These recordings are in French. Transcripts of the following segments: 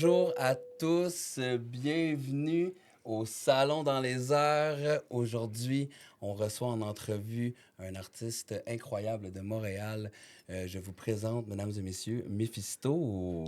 Bonjour à tous, bienvenue au Salon dans les airs. Aujourd'hui, on reçoit en entrevue un artiste incroyable de Montréal. Je vous présente, mesdames et messieurs, Mephisto.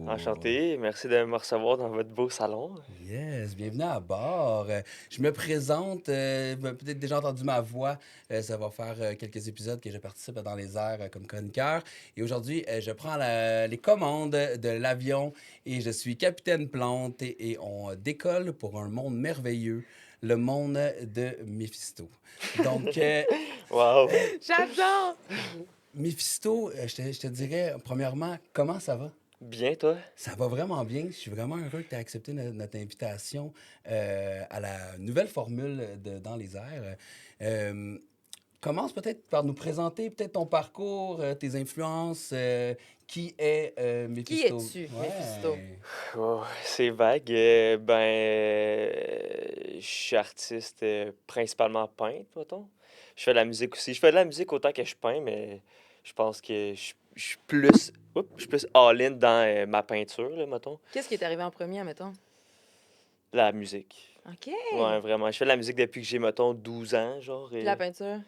Enchanté, merci de me recevoir dans votre beau salon. Yes, bienvenue à bord. Je me présente, vous avez peut-être déjà entendu ma voix. Ça va faire quelques épisodes que je participe dans les airs comme chroniqueur. Et aujourd'hui, je prends les commandes de l'avion et je suis capitaine Plante et on décolle pour un monde merveilleux, le monde de Mephisto. Donc, Wow! J'adore! Mephisto, je te dirais, premièrement, comment ça va? Bien, toi? Ça va vraiment bien. Je suis vraiment heureux que tu aies accepté notre invitation à la nouvelle formule de Dans les airs. Euh, Commence peut-être par nous présenter peut-être ton parcours, tes influences. Qui est Qui Mephisto? es-tu, Mephisto? Ouais. Oh, c'est vague. Je suis artiste principalement peintre, mettons. Je fais de la musique aussi. Je fais de la musique autant que je peins, mais je pense que je suis plus, je suis plus all-in dans ma peinture, là, mettons. Qu'est-ce qui est arrivé en premier, mettons? La musique. OK. Ouais, vraiment. Je fais de la musique depuis que j'ai, mettons, 12 ans, genre, Puis la peinture?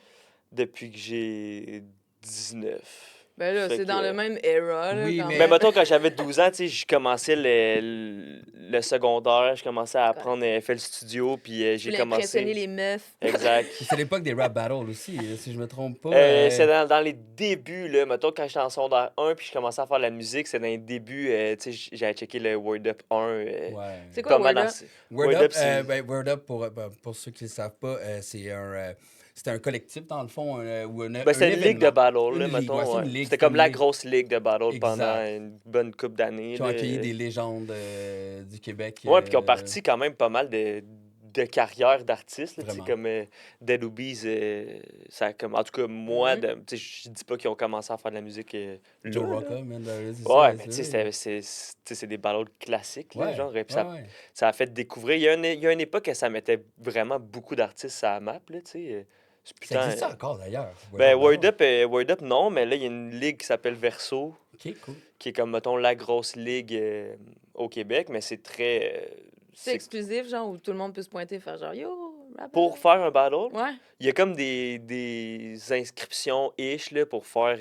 depuis que j'ai 19. Ben là, Fait c'est dans le que... même era, là, Oui, quand mais- Mais même. mettons, quand j'avais 12 ans, tu sais, je commençais le secondaire, je commençais à Correct. apprendre FL Studio, puis Tu j'ai voulais impressionner commencé. les meufs. Exact. C'est l'époque des rap battles aussi, si je me trompe pas. C'est dans les débuts, là. Mettons, quand j'étais en secondaire 1, puis je commençais à faire de la musique, c'est dans les débuts, tu sais, j'avais checké le Word Up 1. Ouais. C'est quoi Pas mal Word dans... Up? Word Word Up, Up, c'est... Word Up pour ceux qui ne le savent pas, c'était un collectif dans le fond, ou Ben, un c'était une ligue de événement. battle, là, Une ligue, ouais, mettons, c'est ouais. une ligue. C'était C'est comme une la ligue. grosse ligue de battle pendant Exact. une bonne couple d'années, Qui ont accueilli là. des légendes du Québec. Ouais, puis qui ont parti quand même pas mal de carrières d'artistes, là, tu sais, Vraiment. comme Dead Obies, ça a comme... En tout cas, moi, Mhm. tu sais, je dis pas qu'ils ont commencé à faire de la musique Joe là, là. Rocca, man, c'est Ouais, ça, mais tu sais, oui. tu sais, c'est des battles classiques, là, Ouais, genre, et puis ouais, ouais. ça a fait découvrir... il y a une époque que ça mettait vraiment beaucoup d'artistes à la map, là, tu sais. C'est Ça putain... existe ça encore d'ailleurs, Word Ben, Up Battle. Word Up, non, mais là, il y a une ligue qui s'appelle Verso, Ok, cool. qui est comme, mettons, la grosse ligue au Québec, mais c'est très... C'est c'est exclusif, genre, où tout le monde peut se pointer et faire genre yo, rap pour battle. faire un battle. Ouais. Il y a comme des inscriptions-ish là, pour faire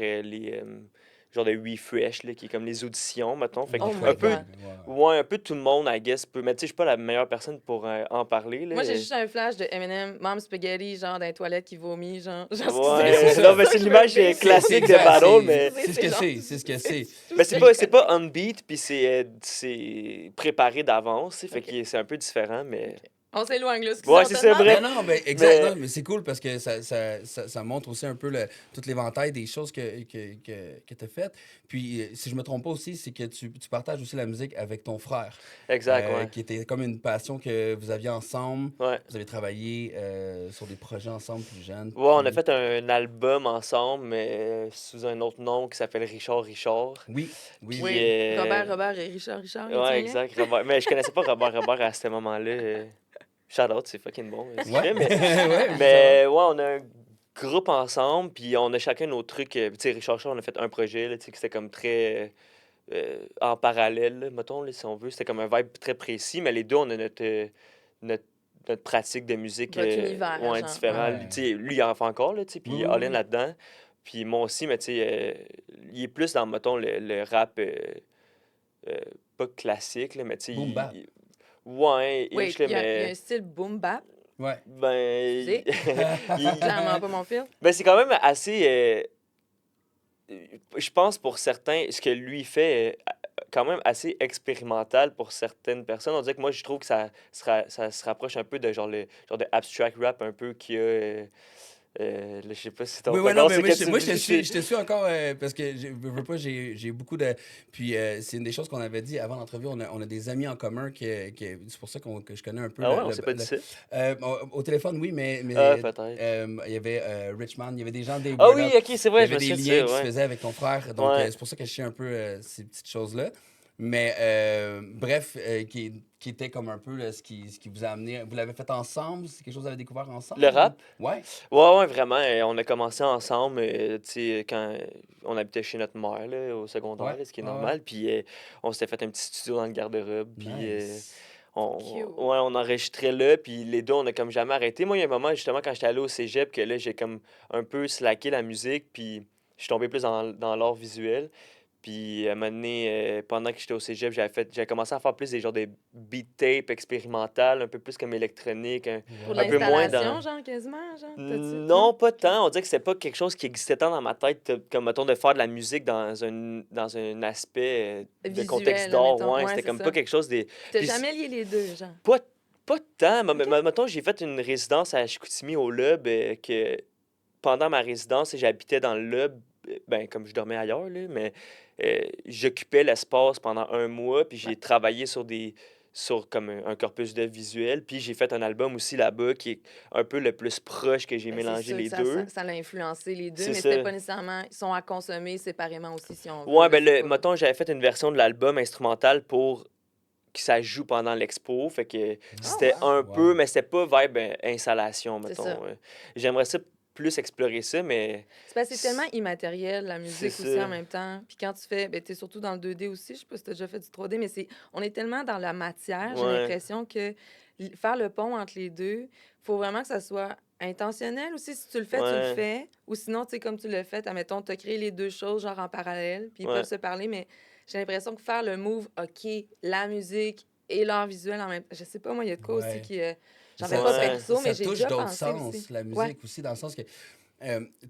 genre de refresh, là, qui est comme les auditions, mettons. Fait que Oh Notre un my peu, God. wedding, ouais. ouais, un peu tout le monde, I guess, peut. Mais tu sais, je suis pas la meilleure personne pour en parler, là. Moi, j'ai juste un flash de Eminem, Mom Spaghetti, genre, dans les toilettes qui vomit, genre. Genre, Mais c'est Ouais, ça. non, mais c'est que je me l'image ping. classique de exact, battle, mais. c'est ce que c'est, c'est ce que c'est. tout Mais ce que je c'est connais. pas on beat, puis c'est préparé d'avance, tu sais, fait Ok. que c'est un peu différent, mais. Ok. On s'éloigne, là. Ouais, Excusez-moi c'est ça, tellement. bref. Non, non, mais exact, Mais non, mais c'est cool parce que ça montre aussi un peu tout l'éventail des choses que tu as faites. Puis, si je me trompe pas aussi, c'est que tu partages aussi la musique avec ton frère, exact, ouais. qui était comme une passion que vous aviez ensemble. Ouais. Vous avez travaillé sur des projets ensemble plus jeunes. Ouais, on a Puis, fait un album ensemble, mais sous un autre nom qui s'appelle Richard Richard. oui, oui, Puis, oui. Oui, Robert et Richard, y a-t-il ouais, un lien? exact, Robert. Mais je connaissais pas Robert à ce moment-là. Shout-out, c'est fucking bon, ce qu'il Ouais, fait. ouais, ça va. Mais ouais, on a un groupe ensemble, puis on a chacun nos trucs. Tu sais, Richard Richard, on a fait un projet, là, tu sais, que c'était comme très en parallèle, là, mettons, là, si on veut. C'était comme un vibe très précis, mais les deux, on a notre, notre pratique de musique Votre univers, ouais, genre. différent. Ouais. Tu sais, lui, il en fait encore, là, tu sais, puis Oui, il est oui, all-in oui. là-dedans. Puis moi aussi, mais tu sais, il est plus dans, mettons, le rap, euh, pas classique, là, mais tu sais, Boom bap. ouais, Oui, ish, là, il y a un mais style boom bap. Ouais. ben, C'est clairement pas mon fil. ben c'est quand même assez, je pense pour certains, ce que lui fait, quand même assez expérimental pour certaines personnes. On dirait que moi, je trouve que ça se rapproche un peu de genre de abstract rap un peu qu'il y a. Là, je sais pas si ton Oui, ouais, non, regard, mais c'est moi, que moi, c'est. je te suis encore parce que veux pas, j'ai beaucoup de. Puis c'est une des choses qu'on avait dit avant l'entrevue. On a des amis en commun c'est pour ça que je connais un peu Ah ouais, on s'est pas dit ça. au téléphone, oui, Ah, peut-être. il y avait Richman, il y avait des gens des Ah Word oui, Up, ok, c'est il y vrai, je avait me des souviens de liens ça, qui se ouais. faisaient avec ton frère. Donc Ouais. c'est pour ça que je sais un peu ces petites choses-là. Mais bref, qui était comme un peu là, ce qui vous a amené. Vous l'avez fait ensemble? C'est quelque chose que vous avez découvert ensemble? Le rap? Ouais. Ouais, vraiment. On a commencé ensemble, tu sais, quand on habitait chez notre mère, là, au secondaire, Ouais. là, ce qui est Ouais, ouais. normal. Puis on s'était fait un petit studio dans le garde-robe. Puis Nice. Cute. on enregistrait là. Puis les deux, on a comme jamais arrêté. Moi, il y a un moment, justement, quand j'étais allé au cégep, que là, j'ai comme un peu slacké la musique. Puis je suis tombé plus dans l'art visuel. Puis à un moment donné, pendant que j'étais au cégep, j'avais commencé à faire plus des genres de beat tape expérimentales, un peu plus comme électronique, Pour un peu moins l'installation, dans. genre, quasiment, genre, t'as-tu? Non? Non, pas tant. On dirait que c'était pas quelque chose qui existait tant dans ma tête, comme, mettons, de faire de la musique dans un aspect de contexte Visuel, d'art. admettons. Ouais, Ouais, c'était c'est comme pas ça. quelque chose des. Puis t'as Puis jamais lié les deux, genre. pas, pas tant. OK. Mettons, j'ai fait une résidence à Chicoutimi au Lub, que pendant ma résidence, j'habitais dans le Lub, ben, comme je dormais ailleurs, là, mais j'occupais l'espace pendant un mois, puis Ouais. j'ai travaillé sur comme un corpus de visuel, puis j'ai fait un album aussi là-bas qui est un peu le plus proche que j'ai Ben, c'est mélangé sûr que les deux. ça l'a influencé les deux, C'est mais c'était ça. pas nécessairement. Ils sont à consommer séparément aussi, si on veut, Ouais, là. ben, C'est pas. mettons, j'avais fait une version de l'album instrumental pour que ça joue pendant l'expo, fait que Ah, c'était wow. un peu, Wow. mais c'était pas vibe installation, C'est ça. mettons. J'aimerais ça plus explorer ça, mais C'est parce que c'est tellement c- immatériel, la c'est musique aussi en ça. même temps. Puis quand tu fais, ben, t'es surtout dans le 2D aussi, je sais pas si t'as déjà fait du 3D, mais on est tellement dans la matière, j'ai Ouais, l'impression que faire le pont entre les deux, faut vraiment que ça soit intentionnel aussi. Si tu le fais, tu le ouais, fais. Ou sinon, tu sais, comme tu le fais, admettons, t'as créé les deux choses, genre en parallèle, puis ils peuvent ouais. se parler, mais j'ai l'impression que faire le move, OK, la musique et l'art visuel en même temps, je sais pas, moi, il y a de quoi aussi Ouais. qui... j'en fais Ça, pas ça, Ouais. perso, mais ça j'ai touche déjà d'autres pensé aussi. sens, la Ouais, musique aussi, dans le sens que, tu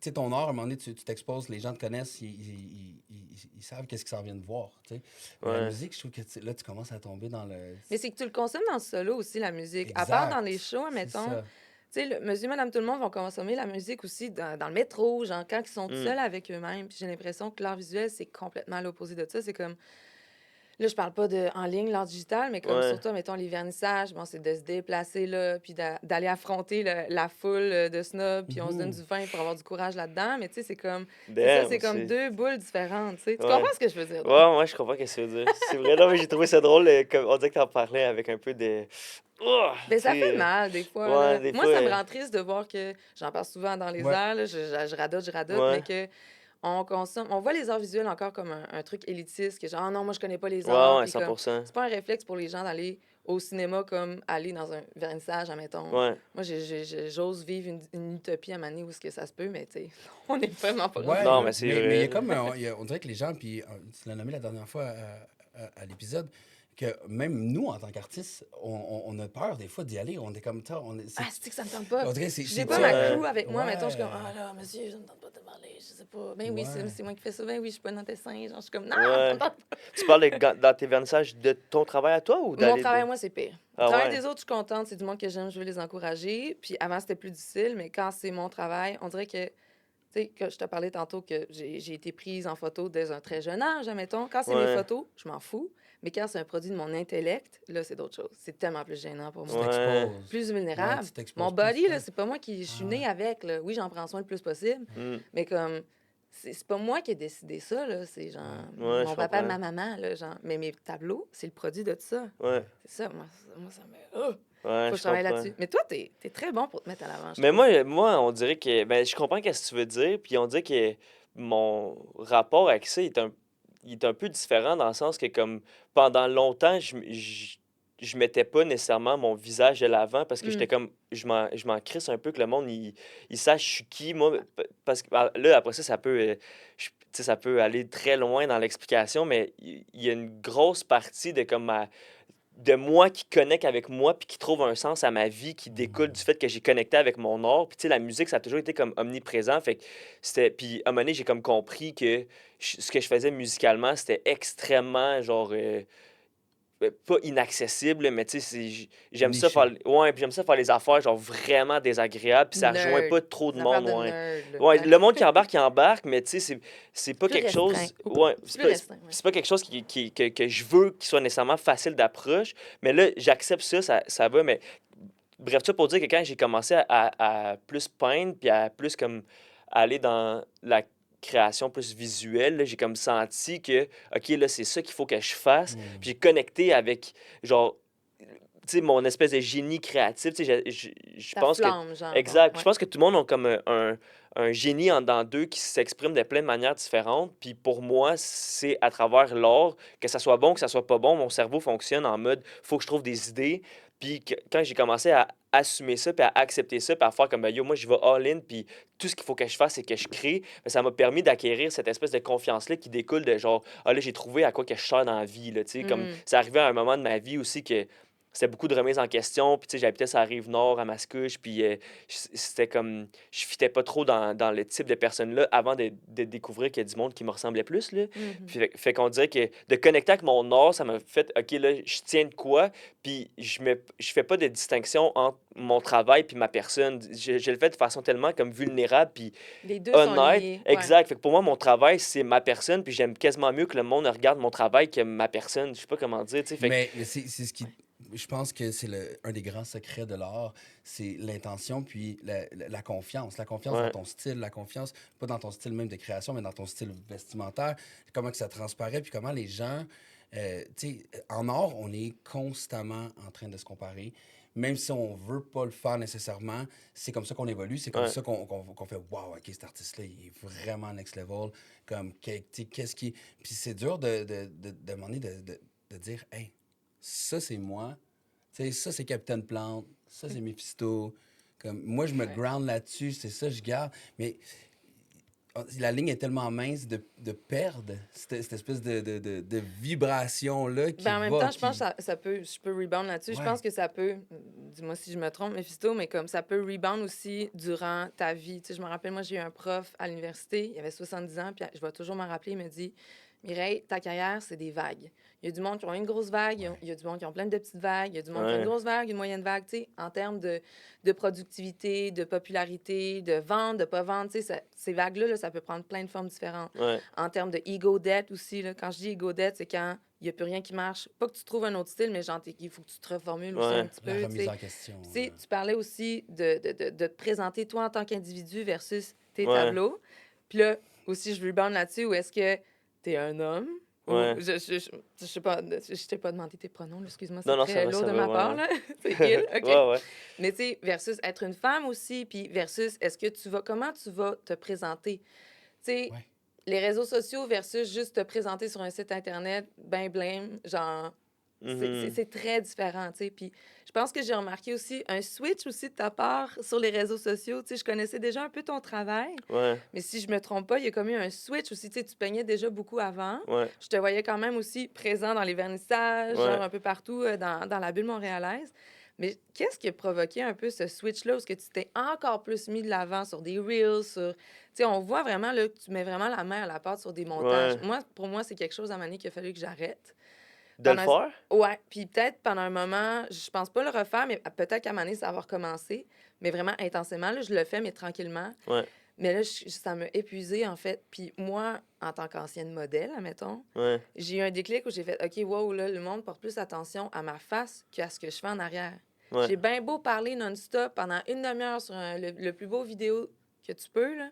sais, ton art, à un moment donné, tu t'exposes, les gens te connaissent, ils savent qu'est-ce qu'ils s'en viennent voir, tu sais. Mais la Ouais. musique, je trouve que là, tu commences à tomber dans le... mais c'est que tu le consommes dans le solo aussi, la musique. À part dans les Exact, shows, c'est mettons, ça. tu sais, monsieur, madame, tout le monde vont consommer la musique aussi dans le métro, genre quand ils sont tout Mm. seuls avec eux-mêmes. Puis j'ai l'impression que l'art visuel, c'est complètement l'opposé de ça. C'est comme, là, je parle pas de en ligne, l'art digital, mais comme Ouais. surtout, mettons, les vernissages, bon, c'est de se déplacer là, puis d'aller affronter la foule de snobs, puis on se donne Mhm. du vin pour avoir du courage là-dedans. Mais tu sais, c'est ça, c'est Damn, comme c'est. deux boules différentes, tu sais. Tu Ouais. comprends ce que je veux dire, là? Ouais, moi, je comprends ce que tu veux dire. C'est vrai, non, mais j'ai trouvé ça drôle, comme on dirait que t'en parlais avec un peu de. Oh, Ben, tu ça fait sais. mal des fois, Ouais, là. des Moi, fois. ça me rend triste de voir que, j'en parle souvent dans les Ouais. airs, là, je radote, mais Ouais. que on consomme, on voit les arts visuels encore comme un truc élitiste, que genre, ah non, moi, je connais pas les Ouais, arts, ouais, puis comme, 100%. c'est pas un réflexe pour les gens d'aller au cinéma comme aller dans un vernissage, admettons. Ouais. Moi, j'ose vivre une utopie à Mané où est-ce que ça se peut, mais tu sais, on est vraiment pas rendu Non, Ouais, là. mais c'est mais il y a vrai. comme, on dirait que les gens, puis tu l'as nommé la dernière fois à l'épisode, que même nous, en tant qu'artistes, on a peur des fois d'y aller. On est comme ça, Ah, c'est que ça me tente pas. on dirait J'ai c'est pas ma Ouais. crew avec moi, mettons, je suis comme, Ouais, ah là, monsieur, je ne tente pas de te parler, je sais pas. Ben oui, ouais. c'est moi qui fais ça, ben oui, je suis pas dans tes seins. Genre, je suis comme, non, ça me Ouais. tente pas. Tu parles dans tes vernissages de ton travail à toi ou Mon d'aller travail, de. moi, c'est pire. Le Ah travail ouais. des autres, je suis contente, c'est du monde que j'aime, je veux les encourager. Puis avant, c'était plus difficile, mais quand c'est mon travail, on dirait que, tu sais, que je te parlais tantôt que j'ai été prise en photo dès un très jeune âge, admettons. Quand c'est mes Ouais. photos, je m'en fous. Mais quand c'est un produit de mon intellect, là, c'est d'autres choses. C'est tellement plus gênant pour Tu moi. Ouais. t'exposes. Plus Ouais, vulnérable. tu Mon t'exposes plus. body, là, Ouais. c'est pas moi qui... Je suis Ah ouais. née avec, là. Oui, j'en prends soin le plus possible. Mm. Mais comme... C'est pas moi qui ai décidé ça, là. C'est genre Ouais. Ouais, mon je papa et comprends. ma maman, là, genre. Mais mes tableaux, c'est le produit de ça. Ouais. C'est ça, moi ça me... Oh! Ouais, Faut que je je travaille comprends. là-dessus. Mais toi, t'es très bon pour te mettre à l'avant, je Mais trouve. moi, on dirait que. Ben, je comprends ce que tu veux dire, puis on dirait que mon rapport avec ça il est un peu différent dans le sens que, comme, pendant longtemps, je mettais pas nécessairement mon visage de l'avant parce que Hum, j'étais comme. Je m'en crisse un peu que le monde, il sache je suis qui. Moi, parce que là, après ça, ça peut. Tu sais, ça peut aller très loin dans l'explication, mais il y a une grosse partie de comme de moi qui connecte avec moi puis qui trouve un sens à ma vie qui découle du fait que j'ai connecté avec mon art. Puis tu sais, la musique, ça a toujours été comme omniprésent. Fait que c'était. Puis à un moment donné, j'ai comme compris que ce que je faisais musicalement, c'était extrêmement genre. Pas inaccessible, mais tu sais, j'aime ça faire. Niché. Ouais, puis j'aime ça faire les affaires genre vraiment désagréables, puis ça rejoint nerd. pas trop de Des affaires monde, de ouais. nerd, là. Ouais, Ouais. le monde qui embarque, il embarque, mais tu sais, c'est pas Plus quelque restreint. chose. Oups. Ouais, Plus restreint, ouais. c'est pas quelque chose que je veux qu'il soit nécessairement facile d'approche, mais là, j'accepte ça, ça va, mais bref, ça pour dire que quand j'ai commencé à plus peindre, puis à plus comme aller dans création plus visuelle, là, j'ai comme senti que, OK, là, c'est ça qu'il faut que je fasse. Puis Mm. j'ai connecté avec, genre, tu sais, mon espèce de génie créatif. Tu sais, je Ta pense que... flamme, genre. Exact. Puis je Ouais. pense que tout le monde a comme un génie en dedans d'eux qui s'exprime de plein de manières différentes. Puis pour moi, c'est à travers l'art, que ça soit bon, que ça soit pas bon, mon cerveau fonctionne en mode, faut que je trouve des idées. Puis quand j'ai commencé à assumer ça, puis à accepter ça, puis à faire comme, ben, yo, moi, je vais all-in, puis tout ce qu'il faut que je fasse, c'est que je crée, ben, ça m'a permis d'acquérir cette espèce de confiance-là qui découle de genre, ah là, j'ai trouvé à quoi que je sers dans la vie, là, tu sais, comme, Mhm. c'est arrivé à un moment de ma vie aussi que c'était beaucoup de remises en question, puis tu sais, j'habitais sur la Rive-Nord, à Mascouche, puis c'était comme, je fitais pas trop dans le type de personne-là avant de découvrir qu'il y a du monde qui me ressemblait plus, là. Mhm. Fait qu'on dirait que de connecter avec mon art, ça m'a fait, OK, là, je tiens de quoi, puis je fais pas de distinction entre mon travail puis ma personne. Je le fais de façon tellement comme vulnérable puis Les deux sont honnête. liés. Ouais. Exact. Fait que pour moi, mon travail, c'est ma personne, puis j'aime quasiment mieux que le monde regarde mon travail que ma personne. Je sais pas comment dire, tu sais. Fait que, Mais c'est ce qui. Je pense que c'est un des grands secrets de l'art, c'est l'intention puis la confiance. La confiance dans ouais, ton style, la confiance, pas dans ton style même de création, mais dans ton style vestimentaire, comment que ça transparaît, puis comment les gens. Tu sais, en art, on est constamment en train de se comparer. Même si on veut pas le faire nécessairement, c'est comme ça qu'on évolue, c'est comme ouais, ça qu'on fait Wow, ok, cet artiste-là, il est vraiment next level. Comme, tu sais, qu'est-ce qui. Puis c'est dur de demander de dire, hey, ça, c'est moi. Tu sais, ça, c'est Capitaine Plante. Ça, c'est Mephisto. Comme, moi, je me Ouais. ground là-dessus. C'est ça, je garde. Mais la ligne est tellement mince de perdre cette espèce de vibration-là qui Ben, en même va, temps, je pense qui... que ça peut, je peux rebound là-dessus. Je Ouais. pense que ça peut, dis-moi si je me trompe, Mephisto, mais comme ça peut rebound aussi durant ta vie. Tu sais, je me rappelle, moi, j'ai eu un prof à l'université, il avait 70 ans, puis je vais toujours m'en rappeler, il me dit, Mireille, ta carrière, c'est des vagues. Il y a du monde qui ont une grosse vague, Ouais. il y a du monde qui ont plein de petites vagues, il y a du monde qui a une ouais, grosse vague, une moyenne vague, tu sais, en termes de productivité, de popularité, de vente, de pas vente, tu sais, ces vagues-là, là, ça peut prendre plein de formes différentes. ouais, En termes de ego debt aussi, là, quand je dis ego debt, c'est quand il n'y a plus rien qui marche. Pas que tu trouves un autre style, mais genre, il faut que tu te reformules aussi un ouais, petit La peu, tu remise sais. en question. Puis, tu sais, tu parlais aussi de te présenter toi en tant qu'individu versus tes ouais, tableaux. Puis là, aussi, je rebound là-dessus, où est-ce que t'es un homme? Ou, ouais. je sais pas, je t'ai pas demandé tes pronoms, là, excuse-moi, Non, c'est non, très lourd ça de va, ma part, ouais, là. C'est il, ouais. OK? Ouais, ouais. Mais tu sais, versus être une femme aussi, puis versus est-ce que comment tu vas te présenter? Tu sais, Ouais. les réseaux sociaux versus juste te présenter sur un site Internet, ben blême, genre, Mhm. c'est très différent, tu sais. Puis je pense que j'ai remarqué aussi un switch aussi de ta part sur les réseaux sociaux. Tu sais, je connaissais déjà un peu ton travail, Ouais, mais si je me trompe pas, il y a comme eu un switch aussi. Tu sais, tu peignais déjà beaucoup avant. ouais, Je te voyais quand même aussi présent dans les vernissages, genre ouais. un peu partout dans la bulle montréalaise. Mais qu'est-ce qui a provoqué un peu ce switch-là où est-ce que tu t'es encore plus mis de l'avant sur des reels, sur... Tu sais, on voit vraiment là, que tu mets vraiment la main à la pâte sur des montages. Ouais. Moi, pour moi, c'est quelque chose à un moment donné qu'il a fallu que j'arrête. De le Pendant... faire? Ouais, puis peut-être pendant un moment, je pense pas le refaire, mais peut-être qu'à un moment donné, ça va avoir commencé. Mais vraiment intensément, là, je le fais, mais tranquillement. Ouais, Mais là, ça m'a épuisé en fait. Puis moi, en tant qu'ancienne modèle, admettons, ouais, j'ai eu un déclic où j'ai fait OK, wow, là, le monde porte plus attention à ma face qu'à ce que je fais en arrière. ouais, J'ai bien beau parler non-stop pendant une demi-heure sur le plus beau vidéo que tu peux, là.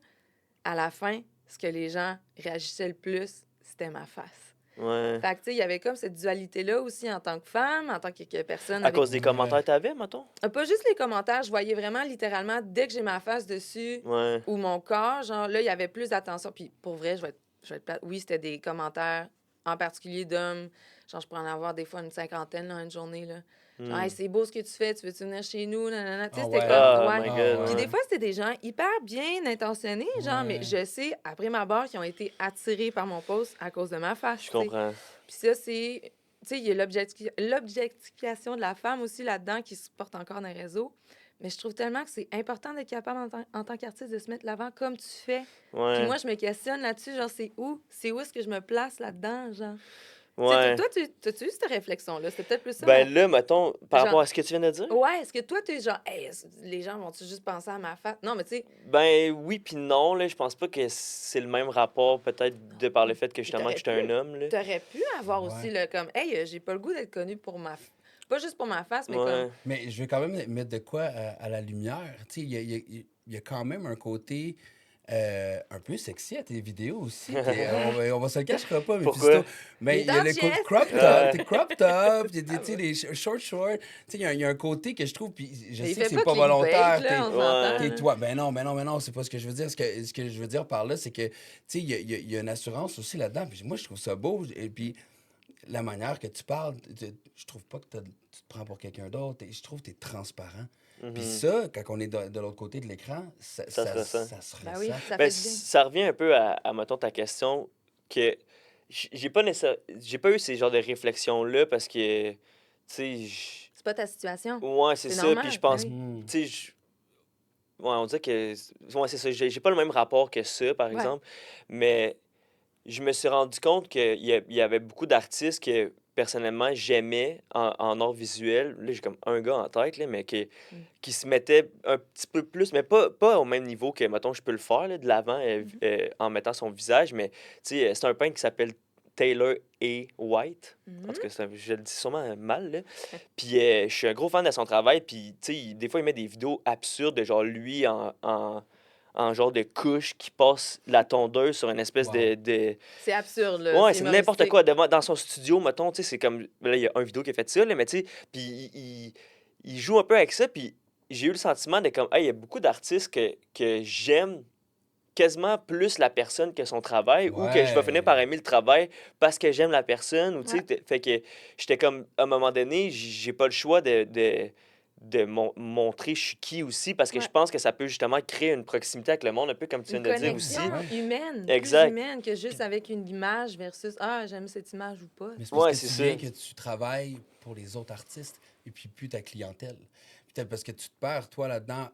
À la fin, ce que les gens réagissaient le plus, c'était ma face. ouais. Fait que, tu sais, il y avait comme cette dualité-là aussi en tant que femme, en tant que personne À avec... cause des commentaires que t'avais, mettons? Pas juste les commentaires, je voyais vraiment littéralement, dès que j'ai ma face dessus Ouais, ou mon corps, genre là, il y avait plus d'attention. Puis pour vrai, je vais être plate. Oui, c'était des commentaires, en particulier d'hommes. Genre, je pourrais en avoir des fois une cinquantaine là, une journée. Là. Genre, hey, hmm. c'est beau ce que tu fais, tu veux-tu venir chez nous? Nanana. Tu sais, Ah c'était ouais, comme, hein? Oh ouais. my Ah God, Puis des ouais. fois, c'était des gens hyper bien intentionnés, genre, mais Ouais. je sais, après ma barre, qui ont été attirés par mon post à cause de ma face, Je tu sais. comprends. Puis ça, c'est. Tu sais, il y a l'objectification de la femme aussi là-dedans qui se porte encore dans les réseaux. Mais je trouve tellement que c'est important d'être capable en tant qu'artiste de se mettre de l'avant comme tu fais. Puis Ouais, moi, je me questionne là-dessus, genre, c'est où? C'est où est-ce que je me place là-dedans, genre? Tu sais, ouais. toi, t'as-tu eu cette réflexion-là? C'était peut-être plus ça, Ben là, mettons, par genre, rapport à ce que tu viens de dire, ouais, est-ce que toi, t'es genre, hey, les gens vont-tu juste penser à ma face? Non, mais tu sais, ben oui puis non, là, je pense pas que c'est le même rapport, peut-être de par le fait que puis justement que j'étais un homme, là. t'aurais pu avoir aussi Ouais. le comme, hey, j'ai pas le goût d'être connu pour pas juste pour ma face, mais comme, Ouais, Mais je veux quand même mettre de quoi à la lumière. Tu sais, il y a quand même un côté un peu sexy à tes vidéos aussi. On va se le cachera pas, mais Pourquoi? mais il y a le côté Chest. crop top, Ouais. t'es crop top, tu sais, les short. Tu sais, il y a un côté que je trouve, puis je Mais il sais que fait c'est pas pas clickbait, volontaire. là, on Ouais. s'entend. T'es là. toi. Ben non, c'est pas ce que je veux dire. Ce que je veux dire par là, c'est que, tu sais, il y a une assurance aussi là-dedans. Puis moi, je trouve ça beau. Et puis, la manière que tu parles, je trouve pas que tu te prends pour quelqu'un d'autre. Je trouve que tu es transparent. Puis Mhm. ça, quand on est de l'autre côté de l'écran, Ça se ressent. ça se Ben oui, ressent. ça Ben, fait du bien. ça revient un peu mettons, ta question, que j'ai pas eu ces genres de réflexions-là parce que, tu sais, C'est pas ta situation. ouais, c'est C'est ça, puis normal. je Ben pense, oui. Hmm. tu sais, ouais, on dirait que, ouais, c'est ça, j'ai pas le même rapport que ça, par Ouais. exemple, mais je me suis rendu compte qu'il y avait beaucoup d'artistes que, personnellement, j'aimais en art visuel. Là, j'ai comme un gars en tête, là, mais Mm. qui se mettait un petit peu plus, mais pas au même niveau que, mettons, je peux le faire, là, de l'avant, Mhm. en mettant son visage, mais, tu sais, c'est un peintre qui s'appelle Taylor A. White. En Mhm. tout cas, je le dis sûrement mal, là. Puis je suis un gros fan de son travail, puis, tu sais, des fois, il met des vidéos absurdes de genre lui en genre de couche qui passe la tondeuse sur une espèce Wow. de... C'est absurde, là. Ouais, C'est c'est n'importe humoristique. quoi. Dans son studio, mettons, tu sais, c'est comme... Là, il y a un vidéo qui a fait ça, là, mais tu sais, puis il joue un peu avec ça, puis j'ai eu le sentiment de comme, hey, il y a beaucoup d'artistes que j'aime quasiment plus la personne que son travail, ou que je vais finir par Ouais. aimer le travail parce que j'aime la personne, ou tu Ouais. sais, fait que j'étais comme, à un moment donné, j'ai pas le choix de montrer je suis qui aussi, parce que je Ouais. pense que ça peut justement créer une proximité avec le monde, un peu comme tu viens Une de le dire connexion aussi. Ouais. humaine, plus Exact. humaine que juste Puis, avec une image versus ah, j'aime cette image ou pas. Mais c'est Tu sais. parce ouais, que c'est tu ça. viens que tu travailles pour les autres artistes et puis plus ta clientèle. Puis peut-être parce que tu te perds, toi, là-dedans,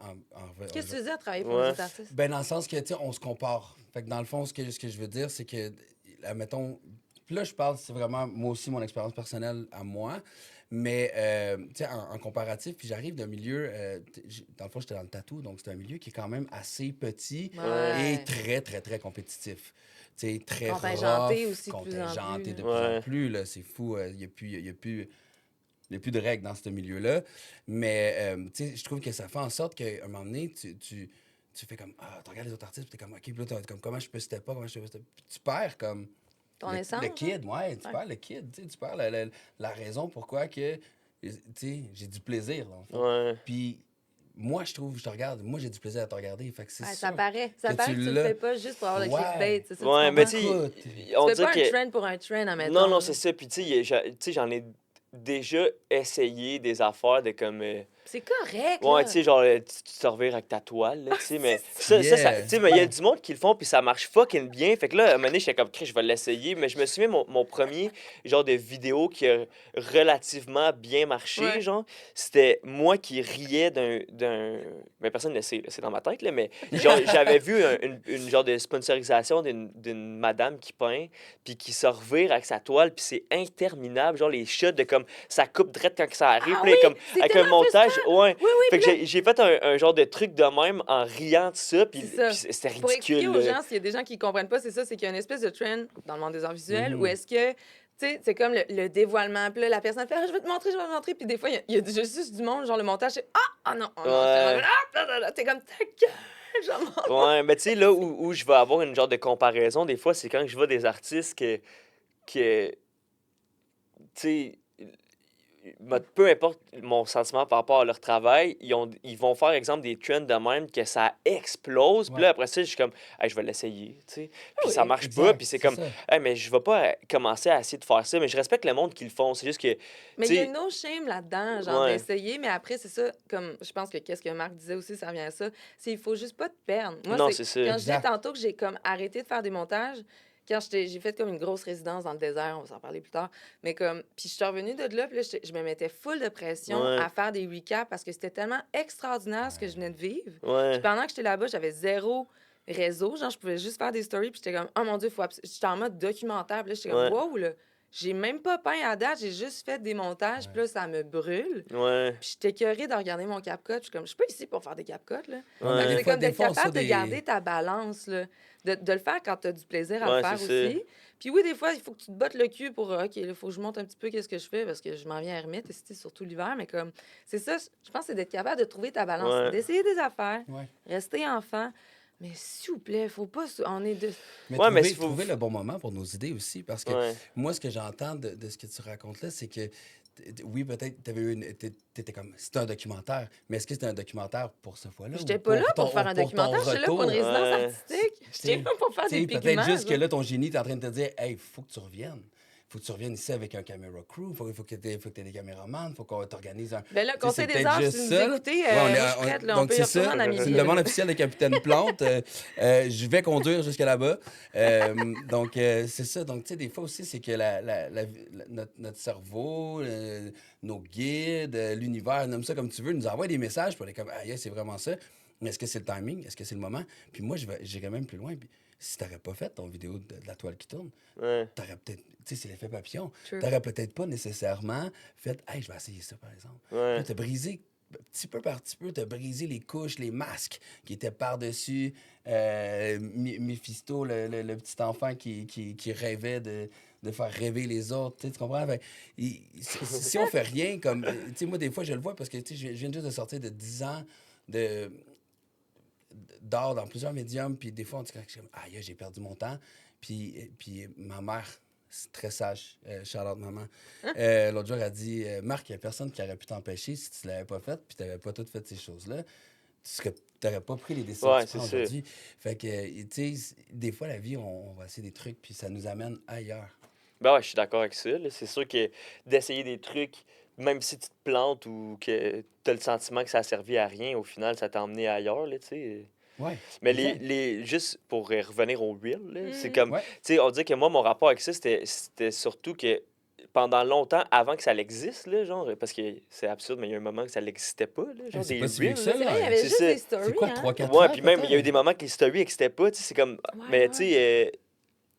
Qu'est-ce que tu veux dire, travailler pour les Ouais. autres artistes? ben, dans le sens que, tu sais, on se compare. Fait que dans le fond, ce que je veux dire, c'est que, admettons, puis là, je parle, c'est vraiment, moi aussi, mon expérience personnelle à moi, mais, tu sais, en comparatif, puis j'arrive d'un milieu, dans le fond, j'étais dans le tatou, donc c'est un milieu qui est quand même assez petit Ouais. et Ouais. très, très compétitif. Tu sais, très Contingenté rough, aussi de plus en plus. contingenté Là. de plus en Ouais. plus, là, c'est fou, il n'y a plus, il y a plus de règles dans ce milieu-là. Mais tu sais, je trouve que ça fait en sorte qu'à un moment donné, tu fais comme, ah, tu regardes les autres artistes, puis t'es comme, OK, puis là, t'es comme, comment je peux step pas, comment je peux step. Puis tu perds comme Ton essence, le hein? kid, ouais, tu Ouais. perds le kid, tu sais, tu perds la raison pourquoi que, tu sais, j'ai du plaisir, dans le fond. Ouais. Puis moi, je trouve, je te regarde, moi, j'ai du plaisir à te regarder. Fait que c'est Ouais, sûr ça paraît. Ça que paraît tu que tu le l'as. fais pas juste pour avoir le Ouais. clickbait. C'est ça, tu Ouais, mais comprends? tu sais, Écoute, on Tu fais dirait pas un que... trend pour un trend, Non, admettons. non, Là. c'est ça. Puis, tu sais, j'en ai déjà essayé des affaires de comme. C'est correct, Ouais, tu là. sais, genre, tu te revires avec ta toile, là, tu sais, mais yeah. tu sais, mais il y a du monde qui le font, puis ça marche fucking bien. Fait que là, à un moment donné, j'étais comme, Chris, je vais l'essayer, mais je me souviens, mon premier genre de vidéo qui a relativement bien marché, Ouais. genre, c'était moi qui riais mais personne ne le sait, là, c'est dans ma tête, là, mais genre, j'avais vu une genre de sponsorisation d'une madame qui peint, puis qui se revire avec sa toile, puis c'est interminable, genre, les shots de comme, ça coupe direct quand ça arrive, Ah puis là, oui, comme, c'est avec un tellement frustrant. montage, ouais. Oui, oui, Fait que puis là, j'ai fait un genre de truc de même en riant de ça, puis c'est ça. c'était Pour expliquer ridicule, aux là. gens, s'il y a des gens qui comprennent pas, c'est ça, c'est qu'il y a une espèce de trend dans le monde des arts visuels où Mhm. est-ce que, tu sais, c'est comme le dévoilement. Puis là, la personne fait, ah, je vais te montrer. Puis des fois, il y a juste du monde, genre le montage, c'est, ah non, oh non, Ouais. t'es comme, ta gueule, genre. Ouais, mais tu sais, là où je vais avoir une genre de comparaison, des fois, c'est quand je vois des artistes que tu sais, peu importe mon sentiment par rapport à leur travail, ils vont faire, exemple, des trends de même que ça explose. Puis Ouais. là, après ça, je suis comme, hey, je vais l'essayer, tu sais. Puis ça Oui. marche pas, Exact, puis c'est c'est comme, ça. hey, mais je vais pas commencer à essayer de faire ça. Mais je respecte le monde qui le font. C'est juste que, tu Mais il y a sais, no shame là-dedans, genre ouais, d'essayer, mais après, c'est ça, comme je pense que qu'est-ce que Marc disait aussi, ça revient à ça, c'est il faut juste pas te perdre. Moi, non, c'est c'est ça. quand je disais Exact. tantôt que j'ai comme arrêté de faire des montages, quand j'ai fait comme une grosse résidence dans le désert, on va s'en parler plus tard, mais comme, puis je suis revenue de là, puis là, je me mettais full de pression Ouais, à faire des recaps parce que c'était tellement extraordinaire ce que je venais de vivre. Puis ouais, pendant que j'étais là-bas, j'avais zéro réseau, genre je pouvais juste faire des stories, puis j'étais comme, oh mon Dieu, j'étais en mode documentaire, puis là, j'étais comme, ouais, wow, là. J'ai même pas peint à date, j'ai juste fait des montages, puis Ouais. là, ça me brûle. ouais, Puis j'étais écœurée de regarder mon CapCut. Je suis comme, je suis pas ici pour faire des CapCut, là. Ouais, mais Fait que ouais, c'est comme des d'être fois, on capable sort de garder des. ta balance, là. De le faire quand tu as du plaisir à le ouais, c'est faire ça. aussi. Puis oui, des fois, il faut que tu te bottes le cul pour, OK, il faut que je monte un petit peu qu'est-ce que je fais parce que je m'en viens à ermite, et surtout l'hiver. Mais comme, c'est ça, je pense, c'est d'être capable de trouver ta balance, Ouais, d'essayer des affaires, Ouais. rester enfant, Mais s'il vous plaît, faut pas... On est de... Mais Ouais, mais trouver, s'il faut... trouver le bon moment pour nos idées aussi, parce que Ouais. moi, ce que j'entends de ce que tu racontes là, c'est que oui, peut-être t'étais comme c'était un documentaire, mais est-ce que c'était un documentaire pour ce fois-là ou J'étais pas là pour faire un pour ton documentaire, j'étais là pour une retour? résidence Ouais. artistique. Tu J'étais sais, là pour faire des peut-être pigments, juste que genre. là, ton génie est en train de te dire, hey, faut que tu reviennes. Faut que tu reviennes ici avec un caméra crew, faut que tu aies des caméramans, faut qu'on t'organise un. Ben là, Tu sais, Conseil c'est des peut-être arts, si juste vous nous ça. Là. écoutez, Ouais, moi, je suis prête, là, on donc, peut y c'est retourner ça. en C'est une Namibie, demande là. officielle de Capitaine Plante. Je vais conduire jusqu'à là-bas. Donc, c'est ça. Donc, tu sais, des fois aussi, c'est que notre cerveau, nos guides, l'univers, nomme ça comme tu veux, nous envoie des messages pour les comme, ah, yeah, c'est vraiment ça. Mais est-ce que c'est le timing? Est-ce que c'est le moment? Puis moi, j'irais même plus loin. Puis si t'aurais pas fait ton vidéo de la toile qui tourne, Ouais. t'aurais peut-être, tu sais, c'est l'effet papillon. True. T'aurais peut-être pas nécessairement fait, hey, je vais essayer ça, par exemple. Ouais. Là, t'as brisé, petit peu par petit peu, t'as brisé les couches, les masques qui étaient par-dessus Mephisto, le petit enfant qui rêvait de faire rêver les autres. Tu comprends? Fait, si on fait rien, comme. Tu sais, moi, des fois, je le vois parce que tu sais, je viens juste de sortir de 10 ans de d'art dans plusieurs médiums, puis des fois, on dit que aïe, j'ai perdu mon temps. Puis ma mère, c'est très sage, Charlotte maman, l'autre jour, elle a dit Marc, il n'y a personne qui aurait pu t'empêcher si tu ne l'avais pas fait, puis tu n'avais pas toutes fait ces choses-là. Tu n'aurais pas pris les décisions Ouais, que tu c'est prends ça. aujourd'hui. Fait que, tu sais, des fois, la vie, on va essayer des trucs, puis ça nous amène ailleurs. Ben ouais, je suis d'accord avec ça, là. C'est sûr que d'essayer des trucs, même si tu te plantes ou que tu as le sentiment que ça a servi à rien, au final, ça t'a emmené ailleurs, là, tu sais. Ouais, Mais exact. juste pour revenir au real, là, c'est Mhm. comme, Ouais. tu sais, on dit que moi, mon rapport avec ça, c'était surtout que pendant longtemps, avant que ça l'existe, là, genre, parce que c'est absurde, mais il y a un moment que ça n'existait pas, là, genre C'est des pas si vieux que reels, ça, là. C'est vrai, il y là. avait C'est juste ça. des C'est stories, quoi, hein? 3-4 Ouais, ans, puis même, il y a eu des peut-être? moments que les stories n'existaient pas, tu sais, c'est comme, Ouais, mais tu ouais.